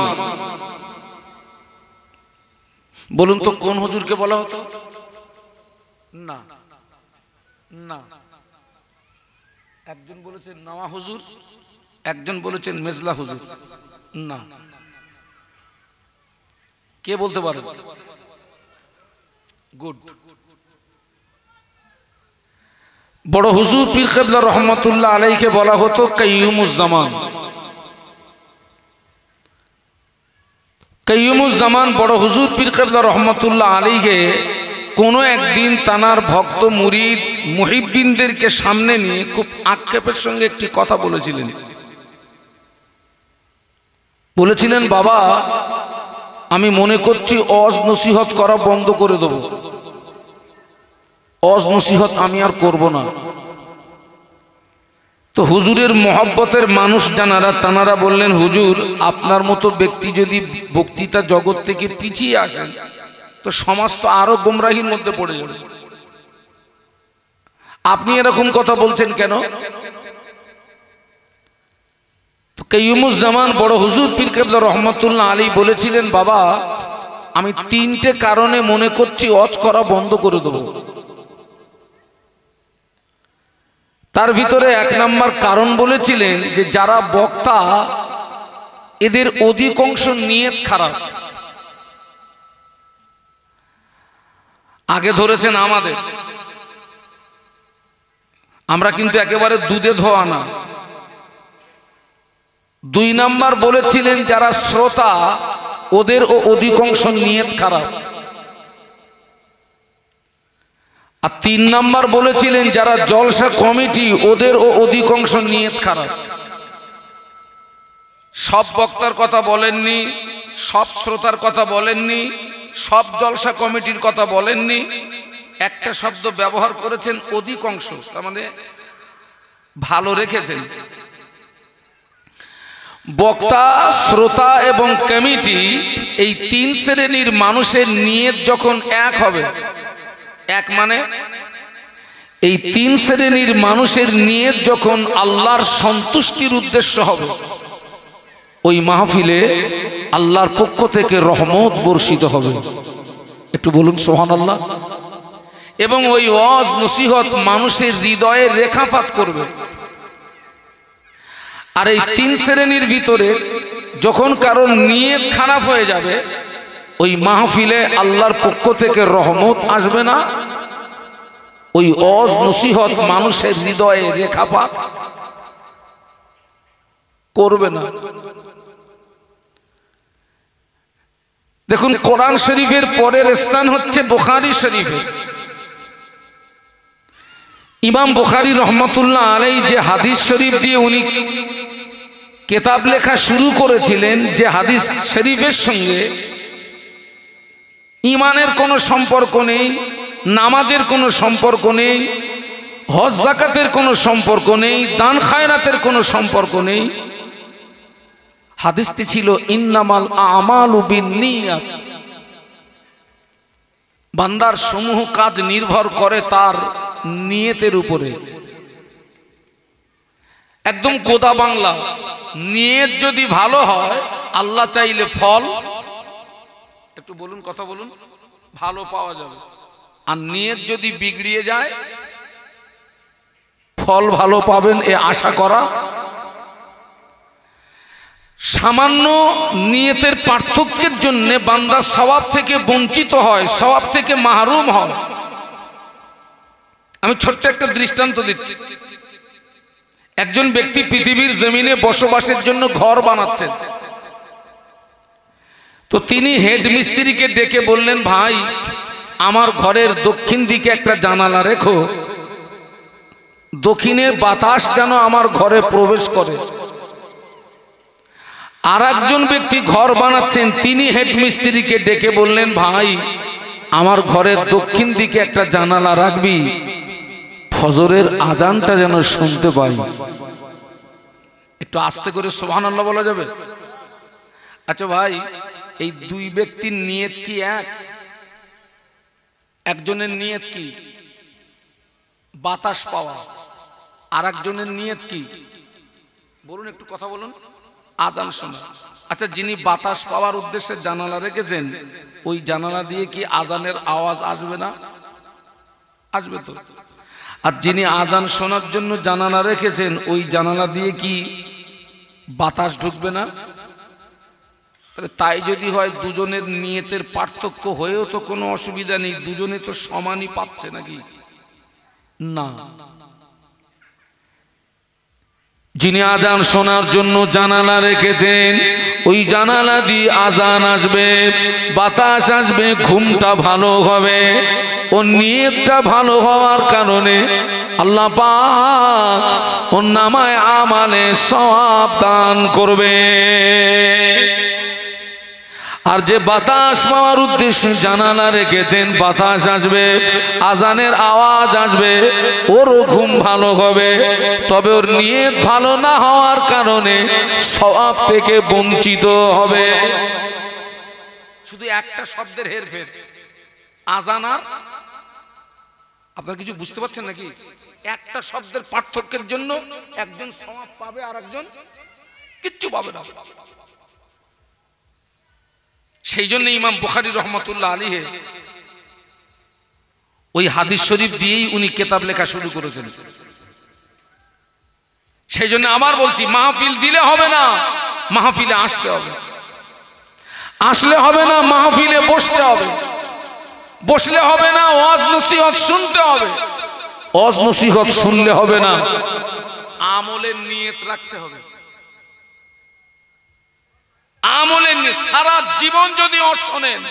বলুন তো কোন হুজুরকে বলা হতো? না না, একজন বলেছেন নওয়া হুজুর, একজন বলেছেন মেজলা হুজুর। না, কে বলতে পারে? গুড। বড় হুজুর পীর কেবলা রহমতুল্লাহ আলাইকে বলা হতো কাইয়ুমুজ্জামান। কাইয়ুমুজ্জামান বড় হুজুর পীর কেবলা রহমতুল্লাহ আলাইকে কোনো একদিন তানার ভক্ত মুরিদ মুহিব্বিনদেরকে সামনে নিয়ে খুব আক্ষেপের সঙ্গে একটি কথা বলেছিলেন, বাবা আমি মনে করছি ওয়াজ নসিহত করা বন্ধ করে দেব, ওয়াজ নসিহত আমি আর করব না। তো হুজুরের মহব্বতের মানুষ জানারা তানারা বললেন, হুজুর আপনার মতো ব্যক্তি যদি বক্তৃতা জগৎ থেকে পিছিয়ে আসেন তো সমাজ তো আরো গোমরাহির মধ্যে পড়ে যাবে, আপনি এরকম কথা বলছেন কেন? তো কাইয়ুমুজ্জামান বড় হুজুর পীর কেবলা রহমতুল্লাহ আলী বলেছিলেন, বাবা আমি তিনটে কারণে মনে করছি ওয়াজ করা বন্ধ করে দেব। তার ভিতরে এক নাম্বার কারণ বলেছিলেন যে যারা বক্তা এদের অধিকাংশ নিয়ত খারাপ। আগে ধরেছেন আমাদের, আমরা কিন্তু একেবারে দুধে ধোয়া না। দুই নাম্বার বলেছিলেন যারা শ্রোতা ওদের অধিকাংশ নিয়ত খারাপ। আর তিন নাম্বার বলেছিলেন যারা জলসা কমিটি ওদের অধিকাংশ নিয়ত খারাপ। সব বক্তার কথা বলেননি, সব শ্রোতার কথা বলেননি, সব জলসা কমিটির কথা বলেননি, একটা শব্দ ব্যবহার করেছেন অধিকাংশ, তার মানে ভালো রেখেছেন। বক্তা, শ্রোতা এবং কমিটি এই তিন শ্রেণীর মানুষের নিয়ত যখন এক হবে, এক মানে এই তিন শ্রেণীর মানুষের নিয়ত যখন আল্লাহর সন্তুষ্টির উদ্দেশ্য হবে, ওই মাহফিলে আল্লাহর পক্ষ থেকে রহমত বর্ষিত হবে। একটু বলুন সুবহানাল্লাহ। এবং ওই ওয়াজ নসিহত মানুষের হৃদয়ে রেখাপাত করবে। আর এই তিন শ্রেণীর ভিতরে যখন কারোর নিয়ত খারাপ হয়ে যাবে, ওই মাহফিলে আল্লাহর পক্ষ থেকে রহমত আসবে না, ওই ওয়াজ নসিহত মানুষের হৃদয়ে রেখাপাত করবে না। দেখুন কোরআন শরীফের পরের স্থান হচ্ছে বুখারী শরীফে। ইমাম বুখারী রহমতুল্লাহ আলাইহি যে হাদিস শরীফ দিয়ে উনি কিতাব লেখা শুরু করেছিলেন, যে হাদিস শরীফের সঙ্গে ইমানের কোনো সম্পর্ক নেই, নামাজের কোনো সম্পর্ক নেই, হজ যাকাতের কোনো সম্পর্ক নেই, দান খায়রাতের কোনো সম্পর্ক নেই। হাদিসটি ছিল ইন্নামাল আমালু বিন্নিয়াত। বান্দার সমূহ কাজ নির্ভর করে তার নিয়তের উপরে। একদম কোদা বাংলা, নিয়ত যদি ভালো হয় আল্লাহ চাইলে ফল, একটু বলুন কথা বলুন, ভালো পাওয়া যাবে। আর নিয়ত যদি বিগড়িয়ে যায় ফল ভালো পাবেন এ আশা করা। সামান্য নিয়তের পার্থক্যের জন্য বান্দা সওয়াব থেকে বঞ্চিত হয়, সওয়াব থেকে মাহরুম হয়। আমি ছোট্ট একটা দৃষ্টান্ত দিচ্ছি। একজন ব্যক্তি পৃথিবীর জমিনে বসবাসের জন্য ঘর বানাচ্ছেন। তো তিনি হেড মিস্ত্রিকে ডেকে বললেন, ভাই আমার ঘরের দক্ষিণ দিকে একটা জানালা রেখো, দক্ষিণের বাতাস যেন আমার ঘরে প্রবেশ করে। আর একজন ব্যক্তি ঘর বানাচ্ছেন, তিনি হেড মিস্ত্রিকে ডেকে বললেন, ভাই আমার ঘরের দক্ষিণ দিকে একটা জানালা রাখবি, ফজরের আজানটা যেন শুনতে পাই। একটু আস্তে করে সুবহানাল্লাহ বলা যাবে? আচ্ছা ভাই, এই দুই ব্যক্তির নিয়ত কি এক? একজনের নিয়ত কি বাতাস পাওয়া, আর একজনের নিয়ত কি বলুন, একটু কথা বলুন, আজান শোনা। আচ্ছা, যিনি বাতাস পাওয়ার উদ্দেশ্যে জানালা রেখেছেন, ওই জানালা দিয়ে কি আজানের আওয়াজ আসবে না? আসবে তো। আর যিনি আজান শোনার জন্য জানালা রেখেছেন, ওই জানালা দিয়ে কি বাতাস ঢুকবে না? তাই যদি হয় দুজনের নিয়তের পার্থক্য হয়েও তো কোনো অসুবিধা নেই, দুজনে তো সমানই পাচ্ছে নাকি? না। যিনি আজান শোনার জন্য জানালা রেখেছেন, ওই জানালা দিয়ে আজান আসবে, বাতাস আসবে, ঘুমটা ভালো হবে, ও নিয়তটা ভালো হওয়ার কারণে আল্লাহ পাক ওর নামায় আমালে সওয়াব দান করবে। আর যে বাতাস পাওয়ার উদ্দেশ্যে জানালা রেখেছেন, বাতাস আসবে, আজানের আওয়াজ আসবে, ওরও ঘুম ভালো হবে, তবে ওর নিয়ত ভালো না হওয়ার কারণে সওয়াব থেকে বঞ্চিত হবে। শুধু একটা শব্দের হেরফের, আজান আর আপনারা কিছু বুঝতে পারছেন নাকি? একটা শব্দের পার্থক্যের জন্য একজন সওয়াব পাবে আর একজন কিচ্ছু পাবে না। সেই জন্য ইমাম বুখারী রহমাতুল্লাহ আলাইহি ওই হাদিস শরীফ দিয়েই উনি কিতাব লেখা শুরু করেছেন। সেই জন্য আবার বলছি, মাহফিল দিলে হবে না, মাহফিলে আসতে হবে। আসলে হবে না, মাহফিলে বসতে হবে। বসলে হবে না, ওয়াজ নসিহত শুনতে হবে। ওয়াজ নসিহত শুনলে হবে না, আমলের নিয়ত রাখতে হবে। আমলের নিয়ত, সারা জীবন যদি ওয়াজ শোনেন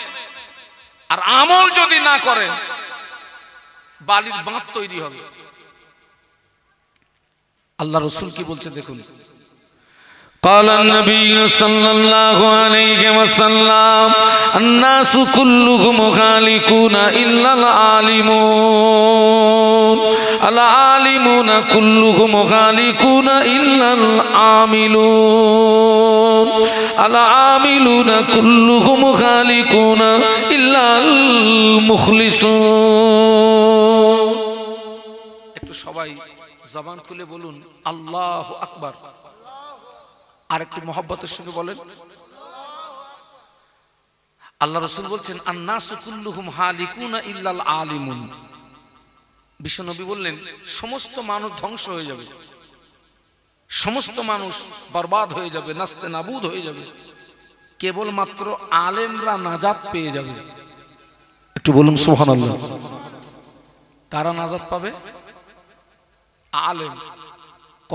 আর আমল যদি না করেন, বালির বাঁধ তৈরি হবে। আল্লাহ রাসূল কি বলছে দেখুন, قال النبي صلى الله عليه وسلم الناس كلهم خالقون إلا العالمون العالمون كلهم خالقون إلا العاملون العاملون كلهم خالقون إلا المخلصون। একটু সবাই জবান খুলে বলুন আল্লাহু আকবার। আর একটু মহব্বতের সঙ্গে বলেন। আল্লাহ রাসূল বলছেন আন্নাসু কুল্লুহুম হালিকুনা ইল্লাল আলিমুন। বিশ্বনবী বললেন সমস্ত মানুষ ধ্বংস হয়ে যাবে, সমস্ত মানুষ বরবাদ হয়ে যাবে, নাস্তে নাবুদ হয়ে যাবে, কেবলমাত্র আলেমরা নাজাত পেয়ে যাবে। একটু বলুন সুবহানাল্লাহ। কারা নাজাত পাবে? আলেম।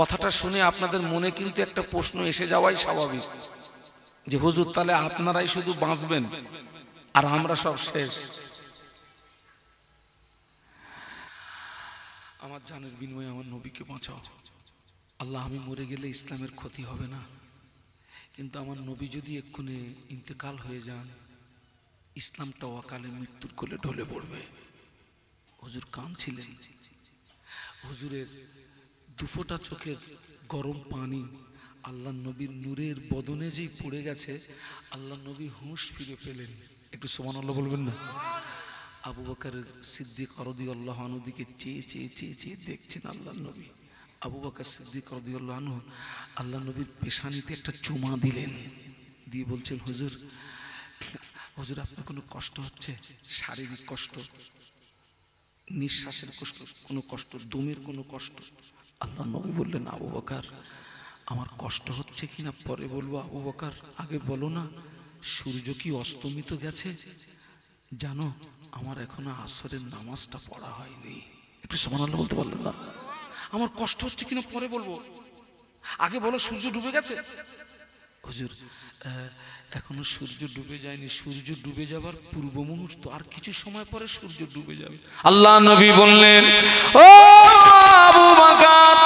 কথাটা শুনে আপনাদের মনে কিন্তু একটা প্রশ্ন এসে যাওয়াই স্বাভাবিক, যে হুজুর তাহলে আপনারাই শুধু বাঁচবেন আর আমরা সব শেষ। আমার জানের বিনিময়ে আমার নবীকে বাঁচাও আল্লাহ। আমি মরে গেলে ইসলামের ক্ষতি হবে না, কিন্তু আমার নবী যদি এক্ষুনি ইন্তেকাল হয়ে যান, ইসলামটা অকালে মৃত্যুর কোলে ঢলে পড়বে। হুজুর কাঁদছিলেন, হুজুরের দুফোটা চোখের গরম পানি আল্লাহ নবীর নূরের বদনে যেই পড়ে গেছে, আল্লাহ নবী হুঁশ ফিরে পেলেন। একটু সুবহানাল্লাহ বলবেন না? আবু বকর সিদ্দিক রাদিয়াল্লাহু আনহু দিকে চেয়ে চেয়ে চেয়ে চেয়ে দেখছেন আল্লাহ নবী। আবু বকর সিদ্দিক রাদিয়াল্লাহু আনহু আল্লাহ নবীর পেশানিতে একটা চুমা দিলেন, দিয়ে বলছেন হুজুর, হুজুর আপনার কোনো কষ্ট হচ্ছে? শারীরিক কষ্ট, নিঃশ্বাসের কষ্ট, কোনো কষ্ট, দমের কোনো কষ্ট? আল্লাহ নবী বললেন আবু বকর আমার কষ্ট হচ্ছে কিনা পরে বলবো। আবু বকর আগে বলো না, সূর্য কি অস্তমিত গেছে? জানো আমার এখনো আসরের নামাজটা পড়া হয়নি। একটু সুবহানাল্লাহ বলতে পারলেন না? আমার কষ্ট হচ্ছে কিনা পরে বলবো, আগে বলো সূর্য ডুবে গেছে। হুজুর এখনো সূর্য ডুবে যায়নি, সূর্য ডুবে যাবার পূর্ব মুহূর্ত, আর কিছু সময় পরে সূর্য ডুবে যাবে। আল্লাহ নবী বললেন ও আবু বকর,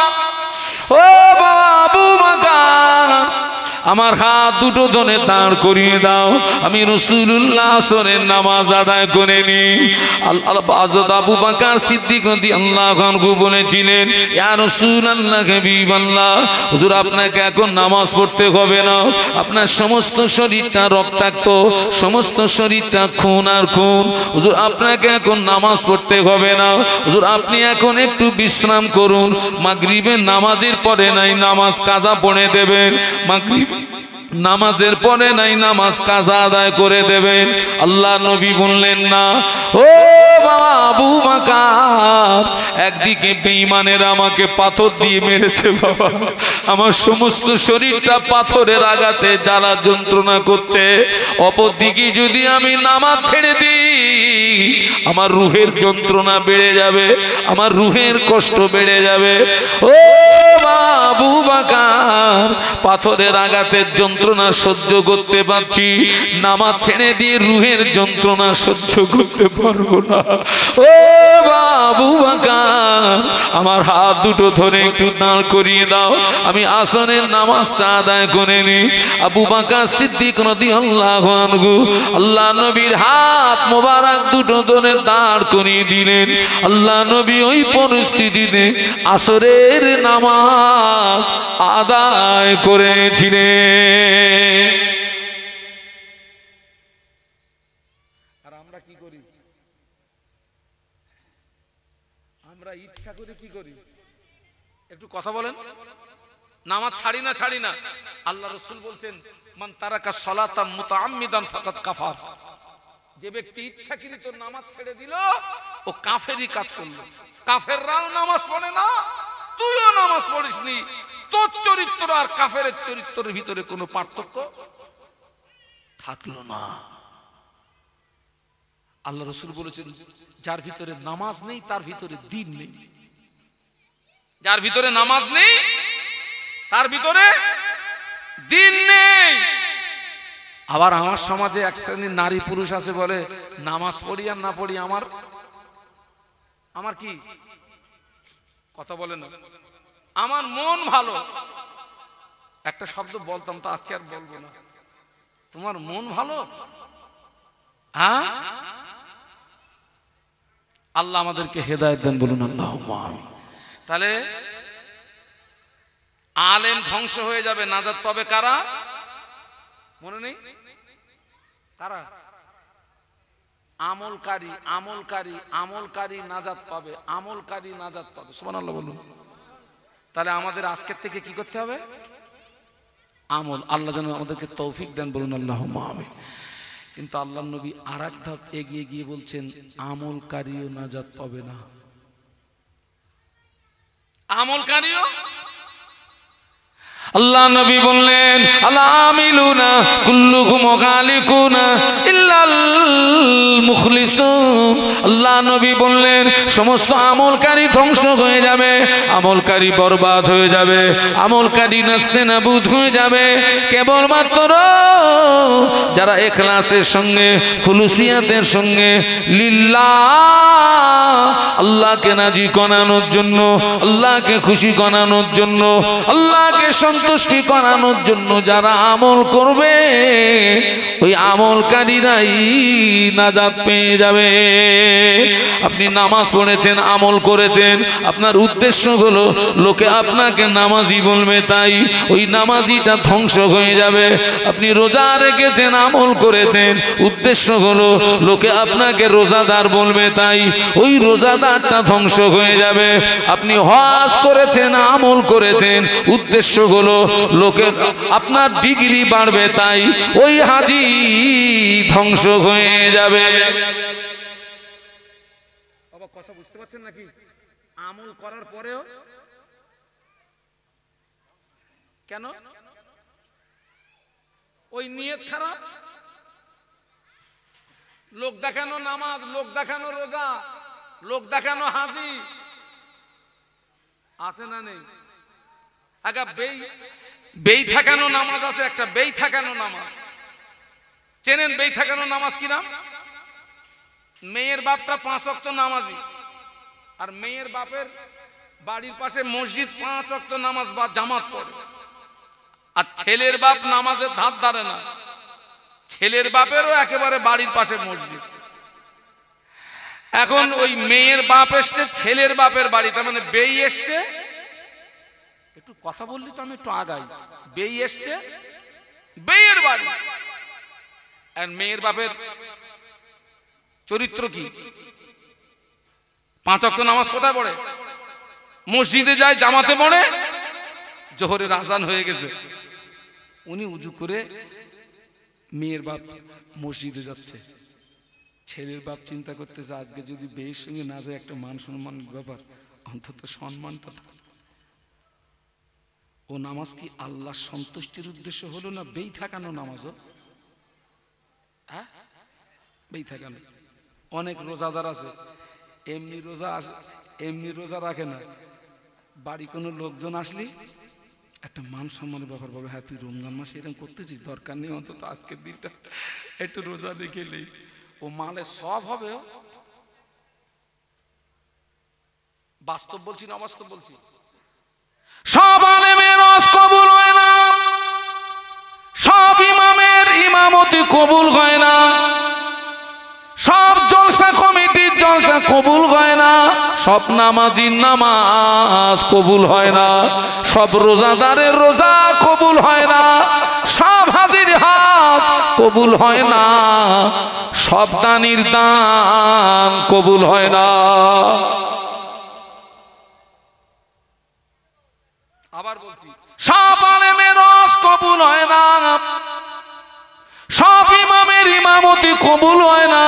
ও আবু বকর, আমার হাত দুটো ধরে দাঁড় করিয়ে দাও, আমি রাসূলুল্লাহ আসরের নামাজ আদায় করে নি। হযরত আবু বকর সিদ্দিক রাদিয়াল্লাহু আনহু বলেছিলেন ইয়া রাসূলুল্লাহ হাবিবাল্লাহ, হুজুর আপনাকে এখন নামাজ পড়তে হবে না, আপনার সমস্ত শরীরটা রক্তাক্ত, সমস্ত শরীরটা খুন আর খুন, হুজুর আপনাকে এখন নামাজ পড়তে হবে না, হুজুর আপনি এখন একটু বিশ্রাম করুন, মাগরিবের নামাজের পরে নাই নামাজ কাজা পড়ে দেবেন, মাগরিব নামাজের পরে নাই নামাজ কাজা আদায় করে দেবেন। আল্লাহ নবী বললেন না ও বাবা আবু বকর একদিকে বেঈমানেরা আমাকে পাথর দিয়ে মেরেছে বাবা, আমার সমস্ত শরীরটা পাথরের আঘাতে জ্বালা যন্ত্রণা করছে, অপরদিকে যদি আমি নামাজ ছেড়ে দিই আমার রুহের যন্ত্রণা বেড়ে যাবে, আমার রুহের কষ্ট বেড়ে যাবে। ও আবু বকর পাথরের আঘাতের যন্ত্রণা সহ্য করতে পারছি, নামাজ ছেড়ে দিয়ে রুহের যন্ত্রণা সহ্য করতে পারবো না। ও আবু বকর আমার হাত দুটো ধরে একটু দাঁড় করিয়ে দাও, আমি আসরের নামাজটা আদায় করে নিই। আবু বকর সিদ্দিক রাদিয়াল্লাহু আনহু আল্লাহ নবীর হাত মোবারক দুটো ধরে দাঁড় করিয়ে দিলেন। আল্লাহ নবী ওই পরিস্থিতিতে আসরের নামাজ আদায় করেছিলেন। আর আমরা কি করি? আমরা ইচ্ছা করে কি করি? একটু কথা বলেন। নামাজ ছাড়ি না ছাড়ি না, আল্লাহ রাসূল বলছেন মান তারাকা সালাতাম মুতাআম্মিদান ফাকাদ কাফার, যে ব্যক্তি ইচ্ছাকৃত নামাজ ছেড়ে দিল ও কাফেরই কাজ করলো। কাফেররাও নামাজ পড়ে না, তুইও নামাজ পড়িসনি, তোর চরিত্র আর কাফেরের চরিত্রের ভিতরে কোনো পার্থক্য থাকলো না। আল্লাহ রাসূল বলেছেন যার ভিতরে নামাজ নেই তার ভিতরে দ্বীন নেই, যার ভিতরে নামাজ নেই তার ভিতরে দ্বীন নেই। আবার আমার সমাজে এক শ্রেণীর নারী পুরুষ আছে, বলে নামাজ পড়ি আর না পড়ি আমার আমার কি কথা বলে না, আমার মন ভালো। একটা শব্দ বলতাম তো আজকে আর বলবো না, তোমার মন ভালো। হ্যাঁ, আল্লাহ আমাদেরকে হেদায়েত দেন, বলুন আল্লাহুম্মা আমিন। তাহলে আলেম ধ্বংস হয়ে যাবে, নাজাত পাবে কারা? মনে নেই কারা? আমলকারী, আমলকারী, আমলকারী নাজাত পাবে, আমলকারী নাজাত পাবে। সুবহানাল্লাহ বলুন। তাহলে আমাদের আজকের থেকে কি করতে হবে? আমল। আল্লাহ যেন আমাদেরকে তৌফিক দেন, বলুন আল্লাহুম্মা আমিন। কিন্তু আল্লাহর নবী আরেক ধাপ এগিয়ে গিয়ে বলছেন আমলকারীও নাজাত পাবে না। আমলকারীও, আল্লাহ নবী বললেন আল-আমিলুনা কুল্লুহুম গালিকুনা ইল্লাল মুখলিসুন। আল্লাহ নবী বললেন সমস্ত আমলকারী ধ্বংস হয়ে যাবে, আমলকারী বরবাদ হয়ে যাবে, আমলকারী নাস্তেনাবুদ হয়ে যাবে। কেবলমাত্র যারা ইখলাসের সঙ্গে, খুলুসিয়াতের সঙ্গে, লিল্লাহ আল্লাহকে রাজি করানোর জন্য, আল্লাহকে খুশি করানোর জন্য, আল্লাহকে সন্তুষ্টি করানোর জন্য যারা আমল করবে ওই আমলকারীরাই নাজাত পেয়ে যাবে। আপনি নামাজ পড়েছেন, আমল করেছেন, আপনার উদ্দেশ্য হলো লোকে আপনাকে নামাজি বলবে, তাই ওই নামাজিটা ধ্বংস হয়ে যাবে। আপনি রোজা রেখেছেন, আমল করেছেন, উদ্দেশ্য হলো লোকে আপনাকে রোজাদার বলবে, তাই ওই রোজাদারটা ধ্বংস হয়ে যাবে। আপনি হজ করেছেন, আমল করেছেন, উদ্দেশ্য হলো লোকে আপনার ডিগ্রি বাড়বে, তাই ওই হাজি ধ্বংস হয়ে যাবে। কথা বুঝতে পারছেন নাকি? আমল করার পরেও কেন ওই নিয়ত খারাপ, লোক দেখানো নামাজ, লোক দেখানো রোজা, লোক দেখানো হাজি আছে না নেই? আগে বেই থাকানো নামাজ আছে, একটা বেই থাকানো নামাজ চেনেন? বেই থাকানো নামাজ কি নাম? মেয়ের বাপটা 5 ওয়াক্ত নামাজি, আর মেয়ের বাপের বাড়ির পাশে মসজিদ 5 ওয়াক্ত নামাজ বা জামাত পড়ে, আর ছেলের বাপ নামাজের ধার ধারে না, ছেলের বাপেরও একেবারে বাড়ির পাশে মসজিদ। এখন ওই মেয়ের বাপ এসছে ছেলের বাপের বাড়িতে, মানে বেই এসছে, একটু কথা বললি তো আমি একটু আগাই, বেই এসছে বেয়ের বাড়ি, আর মেয়ের বাপের চরিত্র কি? 5 ওয়াক্ত নামাজ কোথায় পড়ে? মসজিদে যায়, জামাতে পড়ে। জোহরের আজান হয়ে গেছে, উনি উজু করে মেয়ের বাপ মসজিদে যাচ্ছে, ছেলের বাপ চিন্তা করতেছে আজকে যদি বেয়ের সঙ্গে না যায় একটা মান সম্মানের ব্যাপার, অন্তত সম্মানটা। ও নামাজ কি আল্লাহ সন্তুষ্টির উদ্দেশ্য হলো না বেই থাকানো নামাজও? হ্যাঁ, বেই থাকানো। অনেক রোজাদার আছে এমনি রোজা রাখে না, বাড়ি কোনো লোকজন আসলি একটা মান সম্মানের ব্যাপার বলবে, হ্যাঁ তুই রমজান মাসে এরকম করতেছিস, দরকার নেই, অন্তত আজকের দিনটা একটু রোজা রেখে নেই। ও মালে সব হবে। বাস্তব বলছি না অবাস্তব বলছি? সব আলেমের ওয়াজ কবুল হয় না, সব ইমামের ইমামতি কবুল হয় না, সব জলসা কমিটির জলসা কবুল হয় না, সব নামাজির নামাজ কবুল হয় না, সব রোজাদারের রোজা কবুল হয় না, সব হাজির হাজ কবুল হয় না, সব দানির দান কবুল হয় না। আবার বলছি, সব আলেমের ওয়াজ কবুল হয় না, সব ইমামের ইমামতি কবুল হয় না,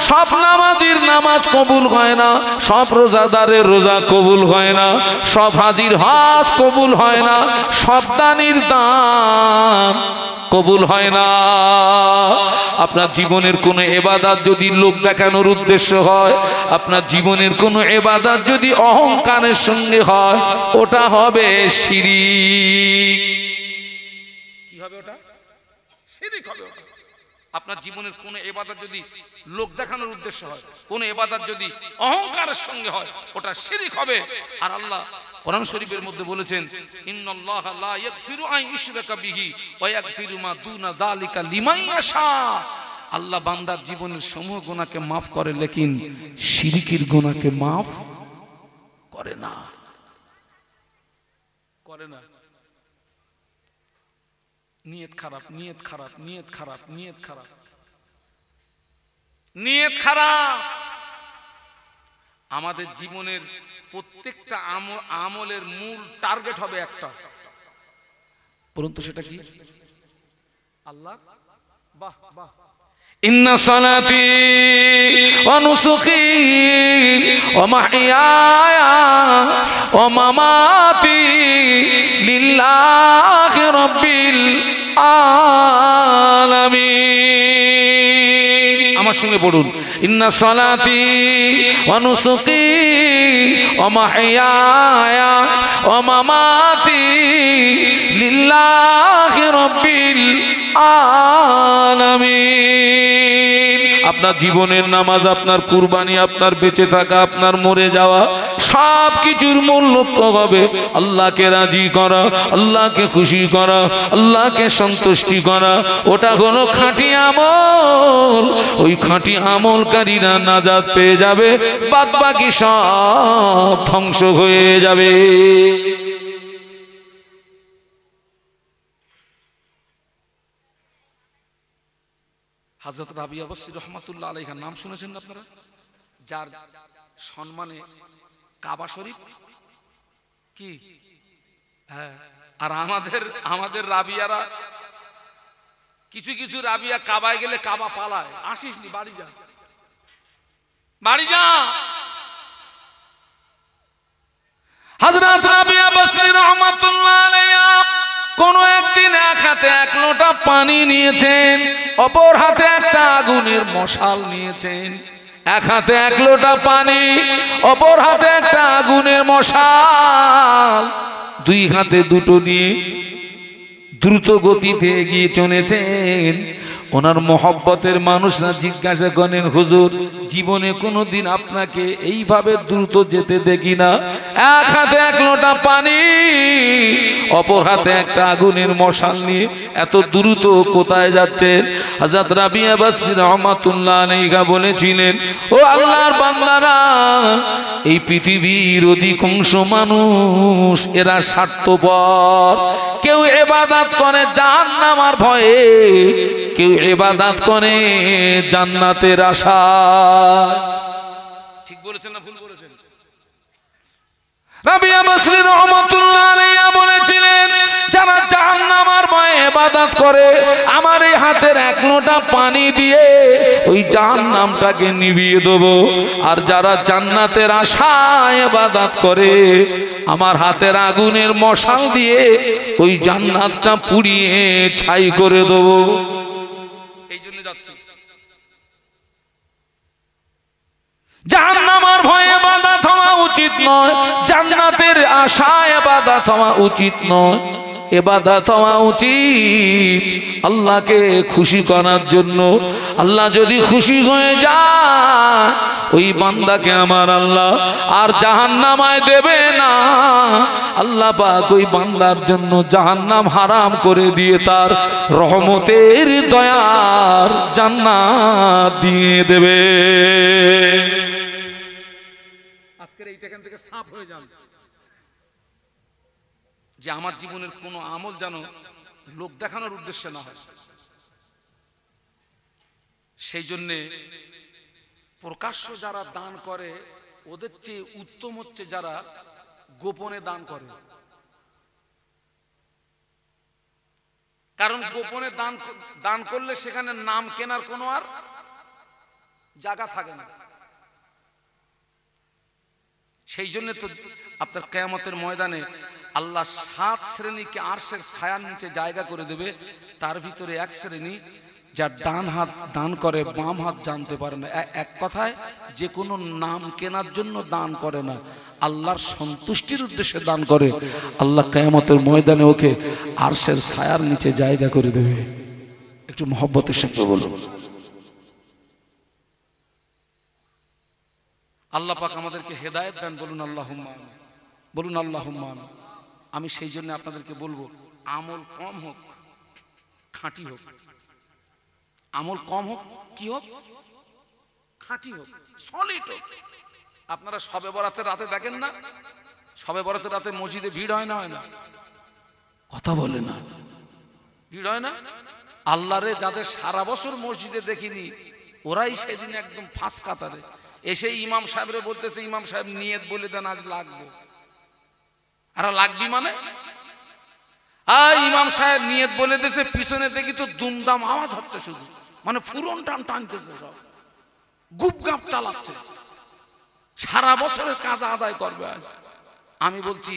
সব নামাজির নামাজ কবুল হয় না, সব রোজাদারের রোজা কবুল হয় না, সব হাজির হজ কবুল হয় না, সব দানির দান কবুল হয় না। আপনার জীবনের কোনো ইবাদত যদি লোক দেখানোর উদ্দেশ্য হয়, আপনার জীবনের কোনো ইবাদত যদি অহংকারের সঙ্গে হয়, ওটা হবে শিরক। কি হবে ওটা? শিরক হবে ওটা। আপনার জীবনের কোন ইবাদত যদি লোক দেখানোর উদ্দেশ্য হয়, কোন ইবাদত যদি অহংকারের সঙ্গে হয়, ওটা শিরক হবে। আর আল্লাহ কোরআন শরীফের মধ্যে বলেছেন, ইন্নাল্লাহা লা ইয়াগফিরু আন ইউশরাকা বিহি ওয়া ইয়াগফিরু মা দুনা যালিকা লিমান ইয়াশা। আল্লাহ বান্দার জীবনের সমূহ গুনাহকে maaf করে, লেকিন শিরকের গুনাহকে maaf করে না, করে না। নিয়ত খারাপ, নিয়ত খারাপ, নিয়ত খারাপ, নিয়ত খারাপ, নিয়ত খারাপ। আমাদের জীবনের প্রত্যেকটা আমলের মূল টার্গেট হবে একটা, পরন্তু সেটা কি? আল্লাহ। বাহ বাহ। ইন্না সালাতি ওয়া নুসুকি ওয়া মাহইয়ায়া ওয়া মামাতি লিল্লাহি রাব্বিল আলামিন। আমার সঙ্গে পড়ুন, ইন্না সালাতি ওয়া নুসুকি ওয়া মাহইয়ায়া ওয়া মামাতি লিল্লাহি রাব্বিল আলামিন। আপনার জীবনের নামাজ, আপনার কুরবানি, আপনার বেঁচে থাকা, আপনার মরে যাওয়া, সব কিছুর মূল লক্ষ্য হবে আল্লাহকে রাজি করা, আল্লাহকে খুশি করা, আল্লাহকে সন্তুষ্টি করা। ওটা হলো খাঁটি আমল। ওই খাঁটি আমলকারীরা নাজাত পেয়ে যাবে, বাদ বাকি সব ধ্বংস হয়ে যাবে। হযরত রাবিয়া বসরি রহমাতুল্লাহ আলাইহা নাম শুনেছেন আপনারা? যার সম্মানে কাবা শরীফ কি, হ্যাঁ। আর আমাদের রাবিয়ারা, কিছু কিছু রাবিয়া কাবায় গেলে কাবা পালায়, আসিস নি, বাড়ি যা, বাড়ি যা। হযরত রাবিয়া বসরি রহমাতুল্লাহ আলাইহা কোন একদিন এক হাতে এক লোটা পানি নিয়েছেন, অপর হাতে একটা আগুনের মশাল নিয়েছেন। এক হাতে এক লোটা পানি, অপর হাতে একটা আগুনের মশাল, দুই হাতে দুটো নিয়ে দ্রুত গতিতে এগিয়ে চলেছেন। ওনার মহব্বতের মানুষরা জিজ্ঞাসা করেন, হুজুর জীবনে কোনোদিন আপনাকে এইভাবে দ্রুত যেতে দেখি না। এক হাতে এক লোটা পানি, অপর হাতে একটা আগুনের মশাল নিয়ে এত দ্রুত কোথায় যাচ্ছেন? হযরত রাবিয়া বসরি রহমাতুল্লাহ আলাইহা বলেছিলেন, ও আল্লাহর বান্দারা, এই পৃথিবীর অধিকাংশ মানুষ এরা স্বার্থপর। কেউ ইবাদত করে জাহান্নামের ভয়ে, কেউ ইবাদত করে জান্নাতের আশায়। ঠিক বলেছেন না ভুল বলেছেন? রাবিয়া বসরি রহমাতুল্লাহ আলাইহা বলেছিলেন, যারা জাহান্নামের ভয়ে ইবাদত করে, আমার এই হাতের এক লোটা পানি দিয়ে ওই জাহান্নামটাকে নিভিয়ে দেব। আর যারা জান্নাতের আশায় ইবাদত করে, আমার হাতের আগুনের মশাল দিয়ে ওই জান্নাতটা পুড়িয়ে ছাই করে দেব। এই জন্য যাচ্ছি, জাহান্নামের ভয়ে ইবাদত হওয়া উচিত নয়, জান্নাতের আশায় ইবাদত হওয়া উচিত নয়। ইবাদত হওয়া উচিত আল্লাহকে খুশি করার জন্য। আল্লাহ যদি খুশি হয়ে যায়, ওই বান্দাকে আমার আল্লাহ আর জাহান্নামায় দেবে না। আল্লাহ পাক ওই বান্দার জন্য জাহান্নাম হারাম করে দিয়ে তার রহমতের দয়ার জান্নাত দিয়ে দেবে। আজকের এইটা এখান থেকে সাফ হয়ে যান যে আমার জীবনের কোনো আমল যেন লোক দেখানোর উদ্দেশ্যে না হয়। সেই জন্যে প্রকাশ্য যারা দান করে, ওদের চেয়ে উত্তম হচ্ছে যারা গোপনে দান করে। কারণ গোপনে দান করলে সেখানে নাম কেনার কোনো আর জায়গা থাকে না। সেই জন্য তো আপনার কিয়ামতের ময়দানে আল্লাহ 7 শ্রেণীকে আরশের ছায়ার নিচে জায়গা করে দেবে। তার ভিতরে এক শ্রেণী যার ডান হাত দান করে, বাম হাত জানতে পারে না। এক কথায় যে কোনো নাম কেনার জন্য দান করে না, আল্লাহর সন্তুষ্টির উদ্দেশ্যে দান করে। আল্লাহ কিয়ামতের ময়দানে ওকে আরশের ছায়ার নিচে জায়গা করে দেবে। একটু মহব্বতের সঙ্গে বলুন। আল্লাহ পাক আমাদেরকে হেদায়েত দেন, বলুন আল্লাহুম্মা আমিন, বলুন আল্লাহুম্মা আমিন। আমি সেই জন্য আপনাদেরকে বলবো, আমল কম হোক, খাঁটি হোক। আমল কম হোক, কি হোক? খাঁটি হোক, সলিড হোক। আপনারা শবে বরাতের রাতে দেখেন না, শবে বরাতের রাতে মসজিদে ভিড় হয় না? হয় না? কথা বলে না, ভিড় হয় না? আল্লাহরে যাদের সারা বছর মসজিদে দেখিনি, ওরাই সেদিন একদম ফাঁস কাতারে এসে ইমাম সাহেবরে বলতেছে, ইমাম সাহেব নিয়ত বলে দেন আজ লাগবো। আর লাগবি মানে ইমাম সাহেব নিয়ত বলে দিয়েছে, পিছনে দেখি তো দুমদাম আওয়াজ হচ্ছে, শুধু মানে ফুরন টান টানতেছে, সব গুপগাপ চালাচ্ছে, সারা বছরের কাজ আদায় করবে আজ। আমি বলছি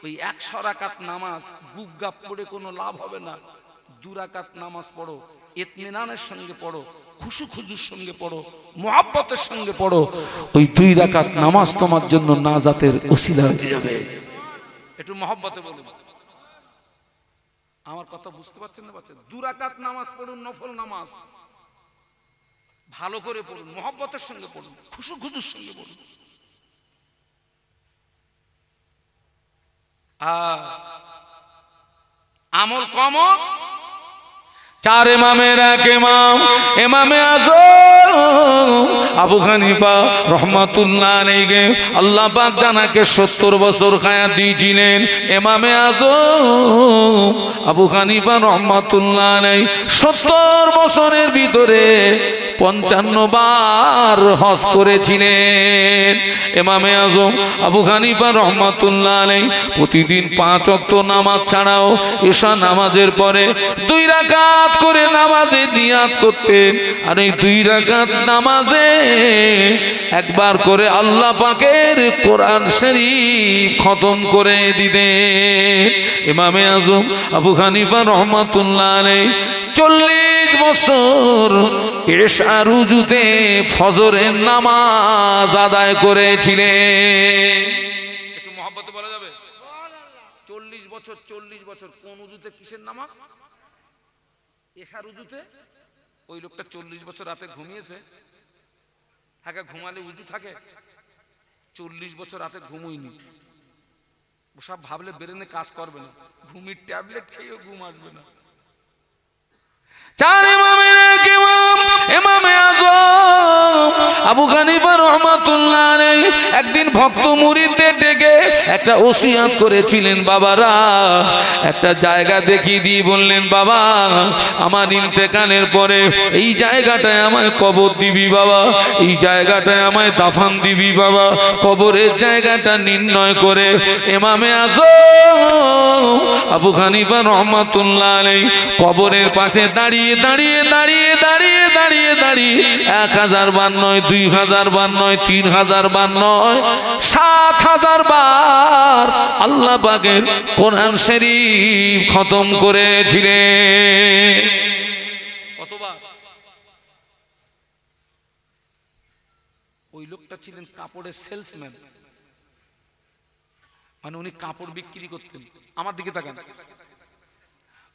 ওই 100 রাকাত নামাজ গুপগাপ পড়ে কোনো লাভ হবে না। 2 রাকাত নামাজ পড়ো, ইতমিনানের সঙ্গে পড়ো, খুশু খুজুর সঙ্গে পড়ো, মুহাব্বতের সঙ্গে পড়ো। ওই 2 রাকাত নামাজ তোমার জন্য নাজাতের ওসিলা হয়ে যাবে। একটু মহব্বতে বলুন। আমার কথা বুঝতে পারছেন না? বাচ্চা 2 রাকাত নামাজ পড়ুন, নফল নামাজ ভালো করে পড়ুন, মহব্বতের সঙ্গে পড়ুন, খুশু খুজুর সঙ্গে পড়ুন। আমল কম, 4 ইমামের এক ইমাম, ইমামে আযম আবু হানিফা রাহমাতুল্লাহ আলাইহি, আল্লাহ পাক জানাকে 70 বছর হায়াত দিয়েছিলেন। ইমামে আযম আবু হানিফা রাহমাতুল্লাহ আলাইহি 70 বছরের ভিতরে 55 বার হজ করেছিলেন। ইমামে আযম আবু হানিফা রাহমাতুল্লাহ আলাইহি প্রতিদিন 5 ওয়াক্ত নামাজ ছাড়াও ঈশা নামাজের পরে 2 রাকাত করে নামাজে নিয়াত করতেন। আর এই 2 রাকাত নামাজে একবার করে আল্লাহ পাকের কোরআন শরীফ খতম করে দিতেন। ইমামে আযম আবু হানিফা রাহমাতুল্লাহ আলাইহি 40 বছর ঈশা রুজুতে ফজরের নামাজ আদায় করেছিলেন। একটু মহব্বতে বলা যাবে? 40 বছর কোন উজুতে কিসের নামাজ? ঈশা রুজুতে। ওই লোকটা 40 বছর রাতে ঘুমিয়েছে। হ্যাঁ, ঘুমালে উজু থাকে? 40 বছর রাতে ঘুমোয়নি। ওসব ভাবলে ব্রেনে কাজ করবে না, ঘুমির ট্যাবলেট খেয়েও ঘুম আসবে না। 4 ইমামের এক ইমাম ইমামে আযম আবু হানিফা রাহমাতুল্লাহ আলাইহি একদিন ভক্ত মুরিদদের ডেকে একটা ওসিয়ত করেছিলেন বাবারা, একটা জায়গা দেখিয়ে দিয়ে বললেন বাবা আমার ইন্তেকালের পরে এই জায়গাটায় আমায় কবর দিবি বাবা, এই জায়গাটায় আমায় দাফন দিবি বাবা। কবরের জায়গাটা নির্ণয় করে ইমামে আযম আবু হানিফা রাহমাতুল্লাহ আলাইহি কবরের পাশে দাঁড়িয়ে দাঁড়িয়ে দাঁড়িয়ে দাঁড়িয়ে দাঁড়িয়ে দাঁড়িয়ে 1000 বার নয়, 2000 বার নয়, 3000 বার নয়, 7000 বার আল্লাহ পাকের কোরআন শরীফ খতম করেছিলেন। কতবার? ওই লোকটা ছিলেন কাপড়ের সেলসম্যান, মানে উনি কাপড় বিক্রি করতেন। আমার দিকে তাকান,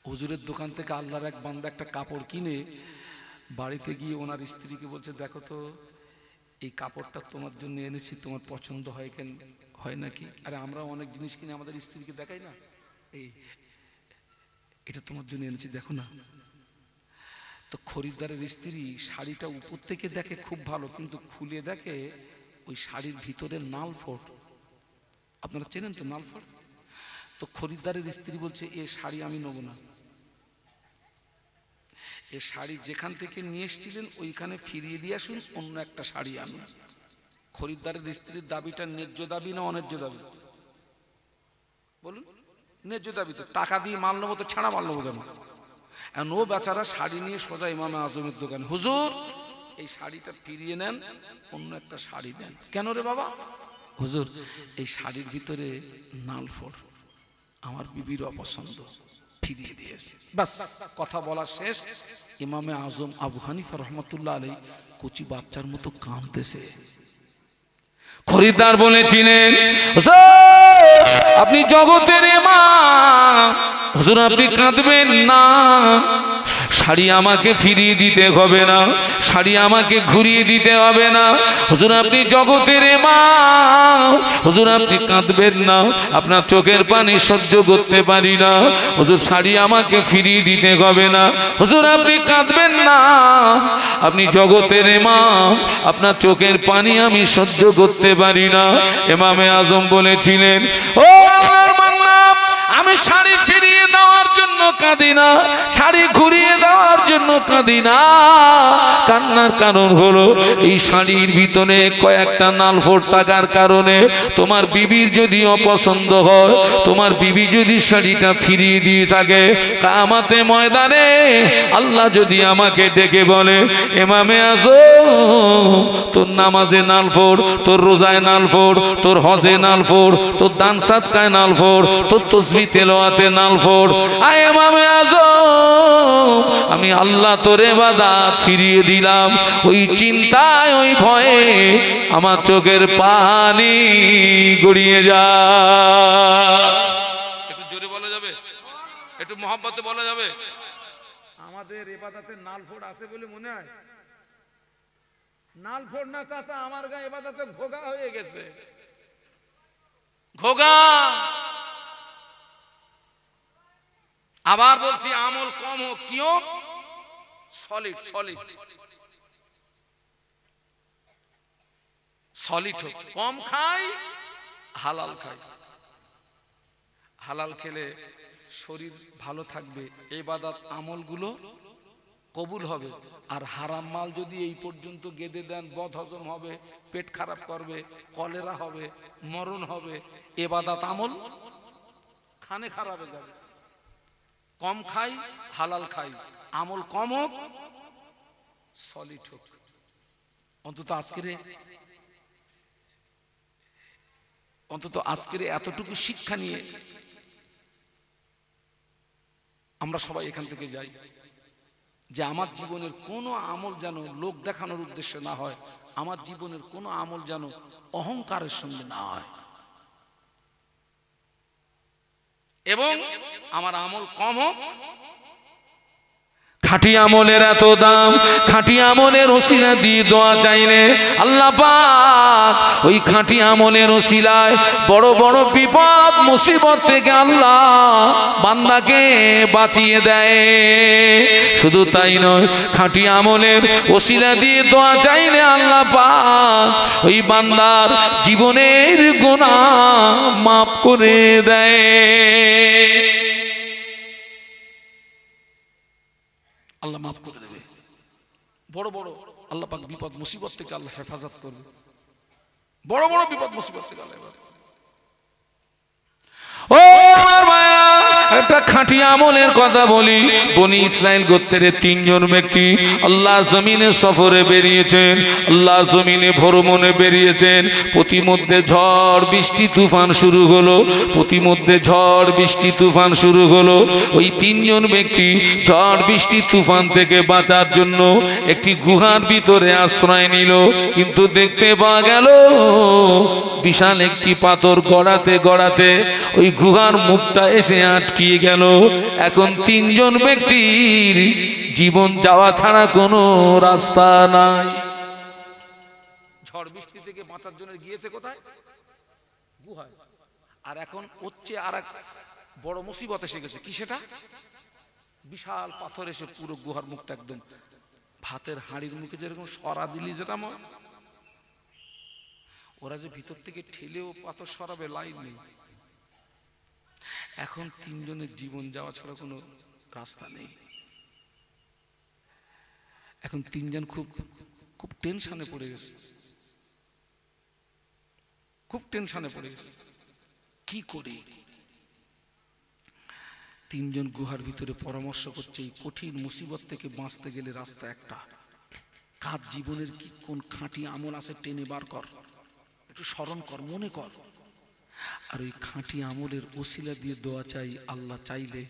হুজুরের দোকান থেকে আল্লাহর এক বান্দা একটা কাপড় কিনে বাড়িতে গিয়ে ওনার স্ত্রীকে বলছে দেখো তো এই কাপড়টা তোমার জন্য এনেছি, তোমার পছন্দ হয় কেন হয় নাকি? আরে আমরা অনেক জিনিস কিনে আমাদের স্ত্রীকে দেখাই না, এই এটা তোমার জন্য এনেছি দেখো না। তো খরিদ্দারের স্ত্রী শাড়িটা উপর থেকে দেখে খুব ভালো, কিন্তু খুলে দেখে ওই শাড়ির ভিতরে নালফোট। আপনারা চেনেন তো নালফোট? তো খরিদ্দারের স্ত্রী বলছে এ শাড়ি আমি নেব না, এ শাড়ি যেখান থেকে নিয়ে এসেছিলেন ওইখানে ফিরিয়ে দিয়ে আসুন, অন্য একটা শাড়ি আনুন। খরিদ্দারের স্ত্রীর দাবিটা ন্যায্য দাবি না অন্যায্য দাবি? বলুন, ন্যায্য দাবি। তো টাকা দিয়ে মাল নেবো তো ছাড়া মাল নেবো কেন? ও বেচারা শাড়ি নিয়ে সোজা ইমামে আজমের দোকানে, হুজুর এই শাড়িটা ফিরিয়ে নেন, অন্য একটা শাড়ি দেন। কেন রে বাবা? হুজুর এই শাড়ির ভিতরে নালফোট, আমার বিবির অপছন্দ, ফিরিয়ে দিয়েছে। বাস কথা বলা শেষ। ইমামে আজম আবু হানিফা রাহমাতুল্লাহ আলাইহি কচি বাচ্চার মতো কাঁদতেছে। খরিদ্দার বলেছিলেন আপনি জগতের ইমাম, হুজুর আপনি কাঁদবেন না, শাড়ি আমাকে ফিরিয়ে দিতে হবে না, শাড়ি আমাকে ঘুরিয়ে দিতে হবে না। হুজুর আপনি জগতের ইমাম, হুজুর আপনি কাঁদবেন না, আপনার চোখের পানি সহ্য করতে পারি না, হুজুর শাড়ি আমাকে ফিরিয়ে দিতে হবে না। হুজুর আপনি কাঁদবেন না, আপনি জগতের ইমাম, আপনার চোখের পানি আমি সহ্য করতে পারি না। ইমামে আজম বলেছিলেন ও আমার মান্না, আমি শাড়ি ফিরিয়ে দেওয়ার জন্য কাঁদি না, শাড়ি ঘুরিয়ে দেওয়ার জন্য কাঁদি না। কান্নার কারণ হলো এই শাড়ির ভিতরে কয়েকটা নালফোট থাকার কারণে তোমার বিবির যদি অপছন্দ হয়, তোমার বিবি যদি শাড়িটা ফিরিয়ে দিয়ে থাকে, কিয়ামতে ময়দানে আল্লাহ যদি আমাকে ডেকে বলে ইমামে আজম তোর নামাজে নালফোট, তোর রোজায় নালফোট, তোর হজে নালফোট, তোর দান সাদকায় নালফোট, তোর তাসবিহ তেলাওয়াতে নালফোট, আয় ইমামে আজম আমি আল্লাহ তোর ইবাদত ফিরিয়ে দিলাম। ওই চিন্তায় ওই ভয়ে আমার চোখের পানি গড়িয়ে যায়। একটু জোরে বলা যাবে, একটু মহব্বতে বলা যাবে? আমাদের ইবাদতে নালফোট আছে বলে মনে হয়? নালফোট না চাচা, আমার গায়ে ইবাদতে ঘোগা হয়ে গেছে, ঘোগা। আবার বলছি আমল কম হোক, কি হোক, সলিড সলিড সলিড হোক, কম খাই হালাল খাই। হালাল খেলে শরীর ভালো থাকবে, ইবাদত আমলগুলো কবুল হবে। আর হারাম মাল যদি এই পর্যন্ত গেঁদে দেন, বদহজম হবে, পেট খারাপ করবে, কলেরা হবে, মরণ হবে, ইবাদত আমল খানে খারাপ হয়ে যাবে। কম খাই হালাল খাই, আমল কম হোক সলিড হোক। অন্তত আজকের এতটুকু শিক্ষা নিয়ে আমরা সবাই এখান থেকে যাই যে আমার জীবনের কোনো আমল যেন লোক দেখানোর উদ্দেশ্যে না হয়, আমার জীবনের কোনো আমল যেন অহংকারের সঙ্গে না হয়, এবং আমার আমল কম হোক, খাঁটি আমলের এত দাম, খাঁটি আমলের ওসিলা দিয়ে দোয়া চাইলে আল্লাহ পাক ওই খাঁটি আমলের ওসিলায় বড় বড় বিপদ মুসিবত থেকে আল্লাহ বান্দাকে বাঁচিয়ে দেয়। শুধু তাই নয়, খাঁটি আমলের ওসিলা দিয়ে দোয়া চাইলে আল্লাহ পাক ওই বান্দার জীবনের গুনাহ মাফ করে দেয়। আল্লাহ মাফ করে দেবে। বড় বড় আল্লাহ পাক বিপদ মুসিবত থেকে আল্লাহ হেফাজত করবে, বড় বড় বিপদ মুসিবত থেকে আল্লাহ। ও আমার ভাইরা, একটা খাঁটি আমলের কথা বলি। বনি ইসরাইল গোত্রের 3 জন ব্যক্তি আল্লাহ জমিনে সফরে বেরিয়েছেন, আল্লাহ জমিনে ভ্রমণে বেরিয়েছেন। প্রতিমধ্যে ঝড় বৃষ্টি তুফান শুরু হলো, প্রতিমধ্যে ঝড় বৃষ্টি তুফান শুরু হলো। ওই 3 জন ব্যক্তি ঝড় বৃষ্টি তুফান থেকে বাঁচার জন্য একটি গুহার ভিতরে আশ্রয় নিল। কিন্তু দেখতে পাওয়া গেল বিশাল একটি পাথর গড়াতে গড়াতে ওই গুহার মুখটা এসে আটকিয়ে গেল। এখন 3 জন ব্যক্তির জীবন যাওয়া ছাড়া কোনো রাস্তা নাই। ঝড় বৃষ্টি থেকে বাঁচার জন্য গিয়েছে কোথায়? গুহায়। আর এখন হচ্ছে আর এক বড় মুসিবত এসে গেছে। কি সেটা? বিশাল পাথর এসে পুরো গুহার মুখটা একদম ভাতের হাঁড়ির মুখে যেরকম সরা দিলি যেটা ওরা যে ভিতর থেকে ঠেলেও পাথর সরাবে, লাইন নেই। এখন 3 জনের জীবন যাওয়া ছাড়া কোনো রাস্তা নেই। এখন 3 জন খুব খুব টেনশনে পড়ে গেছে, খুব টেনশনে পড়ে গেছে। কি করি? 3 জন গুহার ভিতরে পরামর্শ করছে এই কঠিন মুসিবত থেকে বাঁচতে গেলে রাস্তা একটা। কার জীবনের কি কোন খাঁটি আমল আছে টেনে বার কর, একটু স্মরণ কর, মনে কর। আর ওই খাঁটি আমলের ওসিলা দিয়ে দোয়া চাই, আল্লাহ চাইলে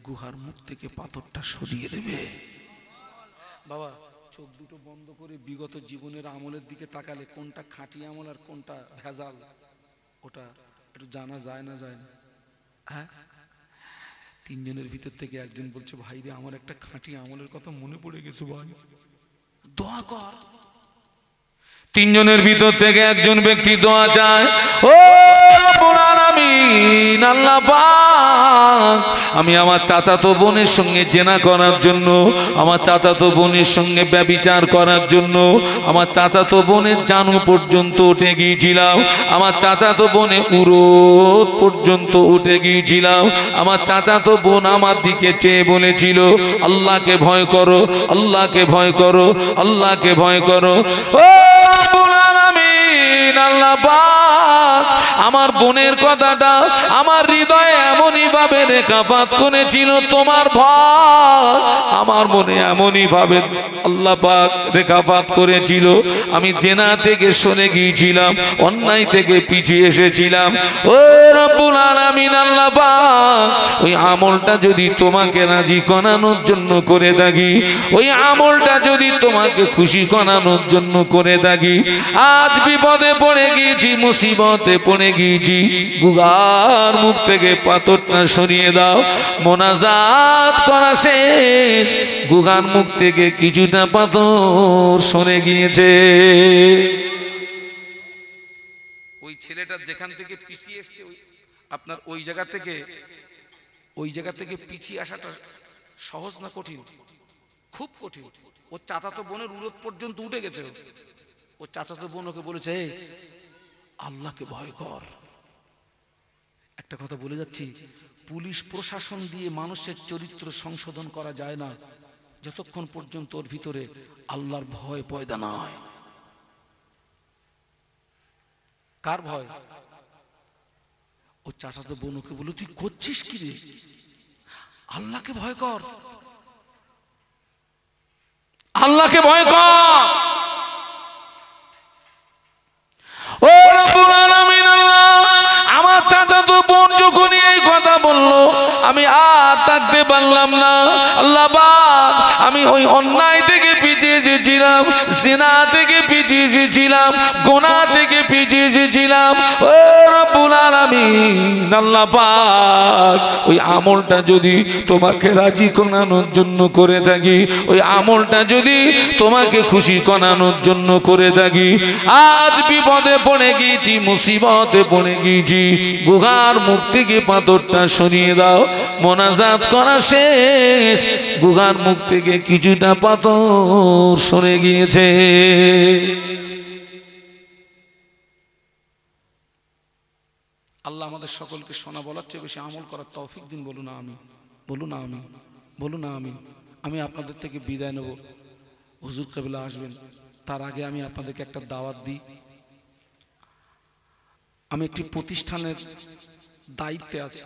গুহার মুখ থেকে পাথরটা সরিয়ে দেবে। বাবা, চোখ দুটো বন্ধ করে বিগত জীবনের আমলের দিকে তাকালে কোনটা খাঁটি আমল আর কোনটা ভেজাল ওটা একটু জানা যায় না? যায় না? হ্যাঁ, 3 জনের ভিতর থেকে একজন বলছে, ভাই রে, আমার একটা খাঁটি আমলের কথা মনে পড়ে গেছে, ভাই দোয়া কর। 3 জনের ভিতর থেকে একজন ব্যক্তি দোয়া চায়, ও রব্বুল আলামিন, আল্লাহ পাক, আমি আমার চাচাতো বোনের সঙ্গে জেনা করার জন্য, আমার চাচাতো বোনের সঙ্গে ব্যভিচার করার জন্য, আমার চাচাতো বোনের জানু পর্যন্ত উঠে গিয়েছিলাম, আমার চাচাতো বোনে উরোত পর্যন্ত উঠে গিয়েছিলাম। আমার চাচাতো বোন আমার দিকে চেয়ে বলেছিল, আল্লাহকে ভয় করো, আল্লাহকে ভয় করো, আল্লাহকে ভয় করো। ও রব্বুল আলামিন, আল্লাহ পাক আমার বোনের কথাটা আমার হৃদয়ে এমনই ভাবে রেখাপাত করেছিল, তোমার ভয় আমার মনে এমনই ভাবে আল্লাহ পাক রেখাপাত করেছিল। আমি জেনা থেকে সরে গিয়েছিলাম, অন্যায় থেকে পিছিয়ে এসেছিলাম। ও রব্বুল আলামিন, আল্লাহ পাক ওই আমলটা যদি তোমাকে রাজি করানোর জন্য করে থাকি, ওই আমলটা যদি তোমাকে খুশি করানোর জন্য করে থাকি, আজ বিপদে পড়ে গিয়েছি, মুসিবতে পড়ে গিয়েছি, গুহার মুখ থেকে পাথরটা সরিয়ে দাও। মোনাজাত করা শেষ, গুহার মুখ থেকে কিছুটা পাথর সরে গিয়েছে। ওই ছেলেটা যেখান থেকে পিছিয়ে এসছে, আপনার ওই জায়গা থেকে পিছিয়ে আসাটা সহজ না কঠিন? খুব কঠিন। ও চাচাতো বোনের উরোত পর্যন্ত উঠে গেছে। ও চাচাতো বোন ওকে বলেছে, আল্লাহকে ভয় কর। একটা কথা বলে যাচ্ছি, পুলিশ প্রশাসন দিয়ে মানুষের চরিত্র সংশোধন করা যায় না যতক্ষণ পর্যন্ত ওর ভিতরে আল্লাহর ভয় পয়দা না হয়। কার ভয়? ও চাচাতো বোন ওকে বলে, তুই করছিস কি রে? আল্লাহকে ভয় কর, আল্লাহকে ভয় কর। ও রব্বুল আলামিন, আল্লাহ আমার চাচাতো বোন যখনই এই কথা বললো, আমি আর থাকতে পারলাম না। আল্লাহ পাক, আমি ওই অন্যায় থেকে পিছিয়ে এসেছিলাম, জিনা থেকে পিছিয়ে এসেছিলাম, গুনাহ থেকে পিছিয়ে এসেছিলাম। ও রব্বুল আলামিন, আলামিন আল্লাহ পাক ওই আমলটা যদি তোমাকে রাজি করানোর জন্য করে থাকি, ওই আমলটা যদি তোমাকে খুশি করানোর জন্য করে থাকি, আজ বিপদে পড়ে গিয়েছি, মুসিবতে পড়ে গিয়েছি, গুহার মুখ থেকে পাথরটা সরিয়ে দাও। মোনাজাত করা শেষ, গুহার মুখ থেকে কিছুটা পাথর সরে গিয়েছে। আল্লাহ আমাদের সকলকে শোনা বলার চেয়ে বেশি আমল করার তৌফিক দিন। বলুন আমি, বলুন আমি, বলুন আমি। আমি আপনাদের থেকে বিদায় নেব, হুজুর কেবলা আসবেন, তার আগে আমি আপনাদেরকে একটা দাওয়াত দিই। আমি একটি প্রতিষ্ঠানের দায়িত্বে আছি,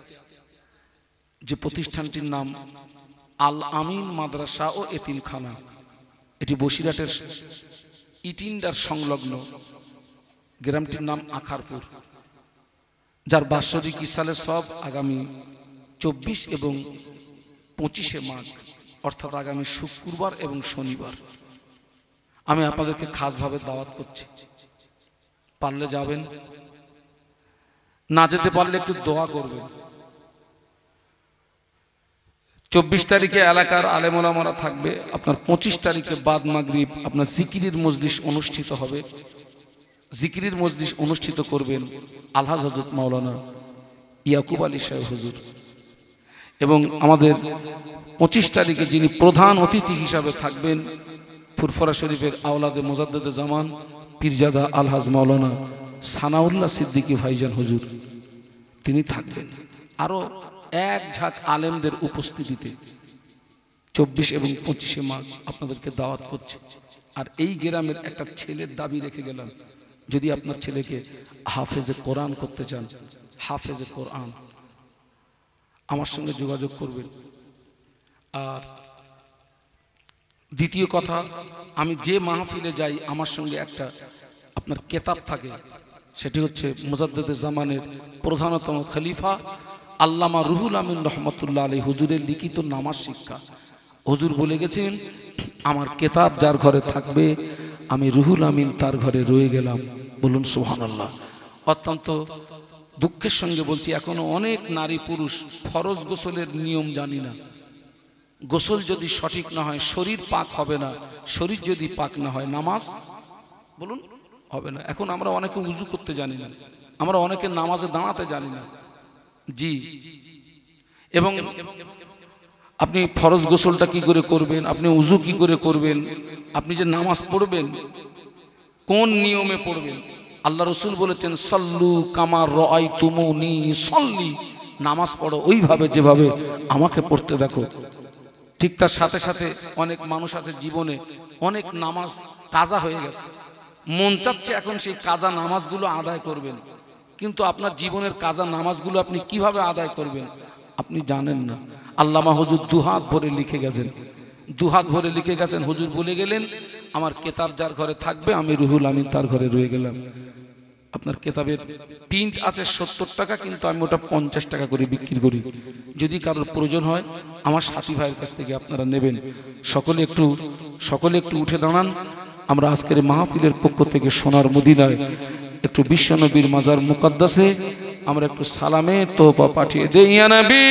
যে প্রতিষ্ঠানটির নাম আল আমিন মাদ্রাসা ও এতিমখানা। এটি বসিরহাটের ইটিন্ডার সংলগ্ন, গ্রামটির নাম আখারপুর, যার বাৎসরিক ইসালের সব আগামী 24 এবং 25শে মাঘ, অর্থাৎ আগামী শুক্রবার এবং শনিবার আমি আপনাদেরকে খাসভাবে দাওয়াত করছি। পারলে যাবেন, না যেতে পারলে একটু দোয়া করবেন। 24 তারিখে এলাকার আলেম ওলামারা থাকবে। আপনার 25 তারিখে বাদ মাগরিব আপনার জিকিরের মজলিস অনুষ্ঠিত হবে। জিকিরের মজলিস অনুষ্ঠিত করবেন আলহাজ হযরত মাওলানা ইয়াকুব আলী সাহেব হুজুর, এবং আমাদের 25 তারিখে যিনি প্রধান অতিথি হিসাবে থাকবেন ফুরফুরা শরীফের আওলাদে মুজাদ্দেদে জামান পীরজাদা আলহাজ মাওলানা সানাউল্লাহ সিদ্দিকী ভাইজান হুজুর, তিনি থাকবেন। আরো এক ঝাঁক আলেমদের উপস্থিতিতে 24 এবং 25শে মাঘ আপনাদেরকে দাওয়াত করছে। আর এই গ্রামের একটা ছেলের দাবি রেখে গেলাম, যদি আপনার ছেলেকে হাফেজে কোরআন করতে চান, হাফেজে কোরআন, আমার সঙ্গে যোগাযোগ করবেন। আর দ্বিতীয় কথা, আমি যে মাহফিলে যাই আমার সঙ্গে একটা আপনার কেতাব থাকে, সেটি হচ্ছে মুজাদ্দেদে জামানের প্রধানতম খলিফা আল্লামা রুহুল আমিন রহমতুল্লাহ আলাইহি হুজুরের লিখিত নামাজ শিক্ষা। হুজুর বলে গেছেন, আমার কেতাব যার ঘরে থাকবে আমি রুহুল আমিন তার ঘরে রয়ে গেলাম। বলুন সুবহানাল্লাহ। অত্যন্ত দুঃখের সঙ্গে বলছি, এখনো অনেক নারী পুরুষ ফরজ গোসলের নিয়ম জানি না। গোসল যদি সঠিক না হয় শরীর পাক হবে না, শরীর যদি পাক না হয় নামাজ বলুন হবে না। এখন আমরা অনেকে উজু করতে জানি না, আমরা অনেকে নামাজে দাঁড়াতে জানি না। জি, এবং আপনি ফরজ গোসলটা কি করে করবেন, আপনি উজু কি করে করবেন, আপনি যে নামাজ পড়বেন কোন নিয়মে পড়বেন। আল্লাহ রসুল বলেছেন, সাল্লু কামা রাআইতুমুনি সাল্লি, নামাজ পড়ো ওইভাবে যেভাবে আমাকে পড়তে দেখো। ঠিক তার সাথে সাথে অনেক মানুষ আছে জীবনে অনেক নামাজ কাজা হয়ে গেছে, মন চাচ্ছে এখন সেই কাজা নামাজগুলো আদায় করবেন, কিন্তু আপনার জীবনের কাজা নামাজগুলো আপনি কিভাবে আদায় করবেন আপনি জানেন না। আল্লামা হুজুর দুহাত ভরে লিখে গেছেন, দুহাত ভরে লিখে গেছেন। হুজুর বলে গেলেন, আমার কেতাব যার ঘরে থাকবে আমি রুহুল আমিন তার ঘরে রয়ে গেলাম। আপনার কেতাবের প্রিন্ট আছে 70 টাকা, কিন্তু আমি ওটা 50 টাকা করে বিক্রি করি। যদি কারোর প্রয়োজন হয় আমার সাথী ভাইয়ের কাছ থেকে আপনারা নেবেন। সকলে একটু উঠে দাঁড়ান। আমরা আজকের মাহফিলের পক্ষ থেকে সোনার মদিনায় একটু বিশ্বনবীর মাজার মুকদ্দাসে আমরা একটু সালামে তোহফা পাঠিয়ে দেই। ইয়া নবী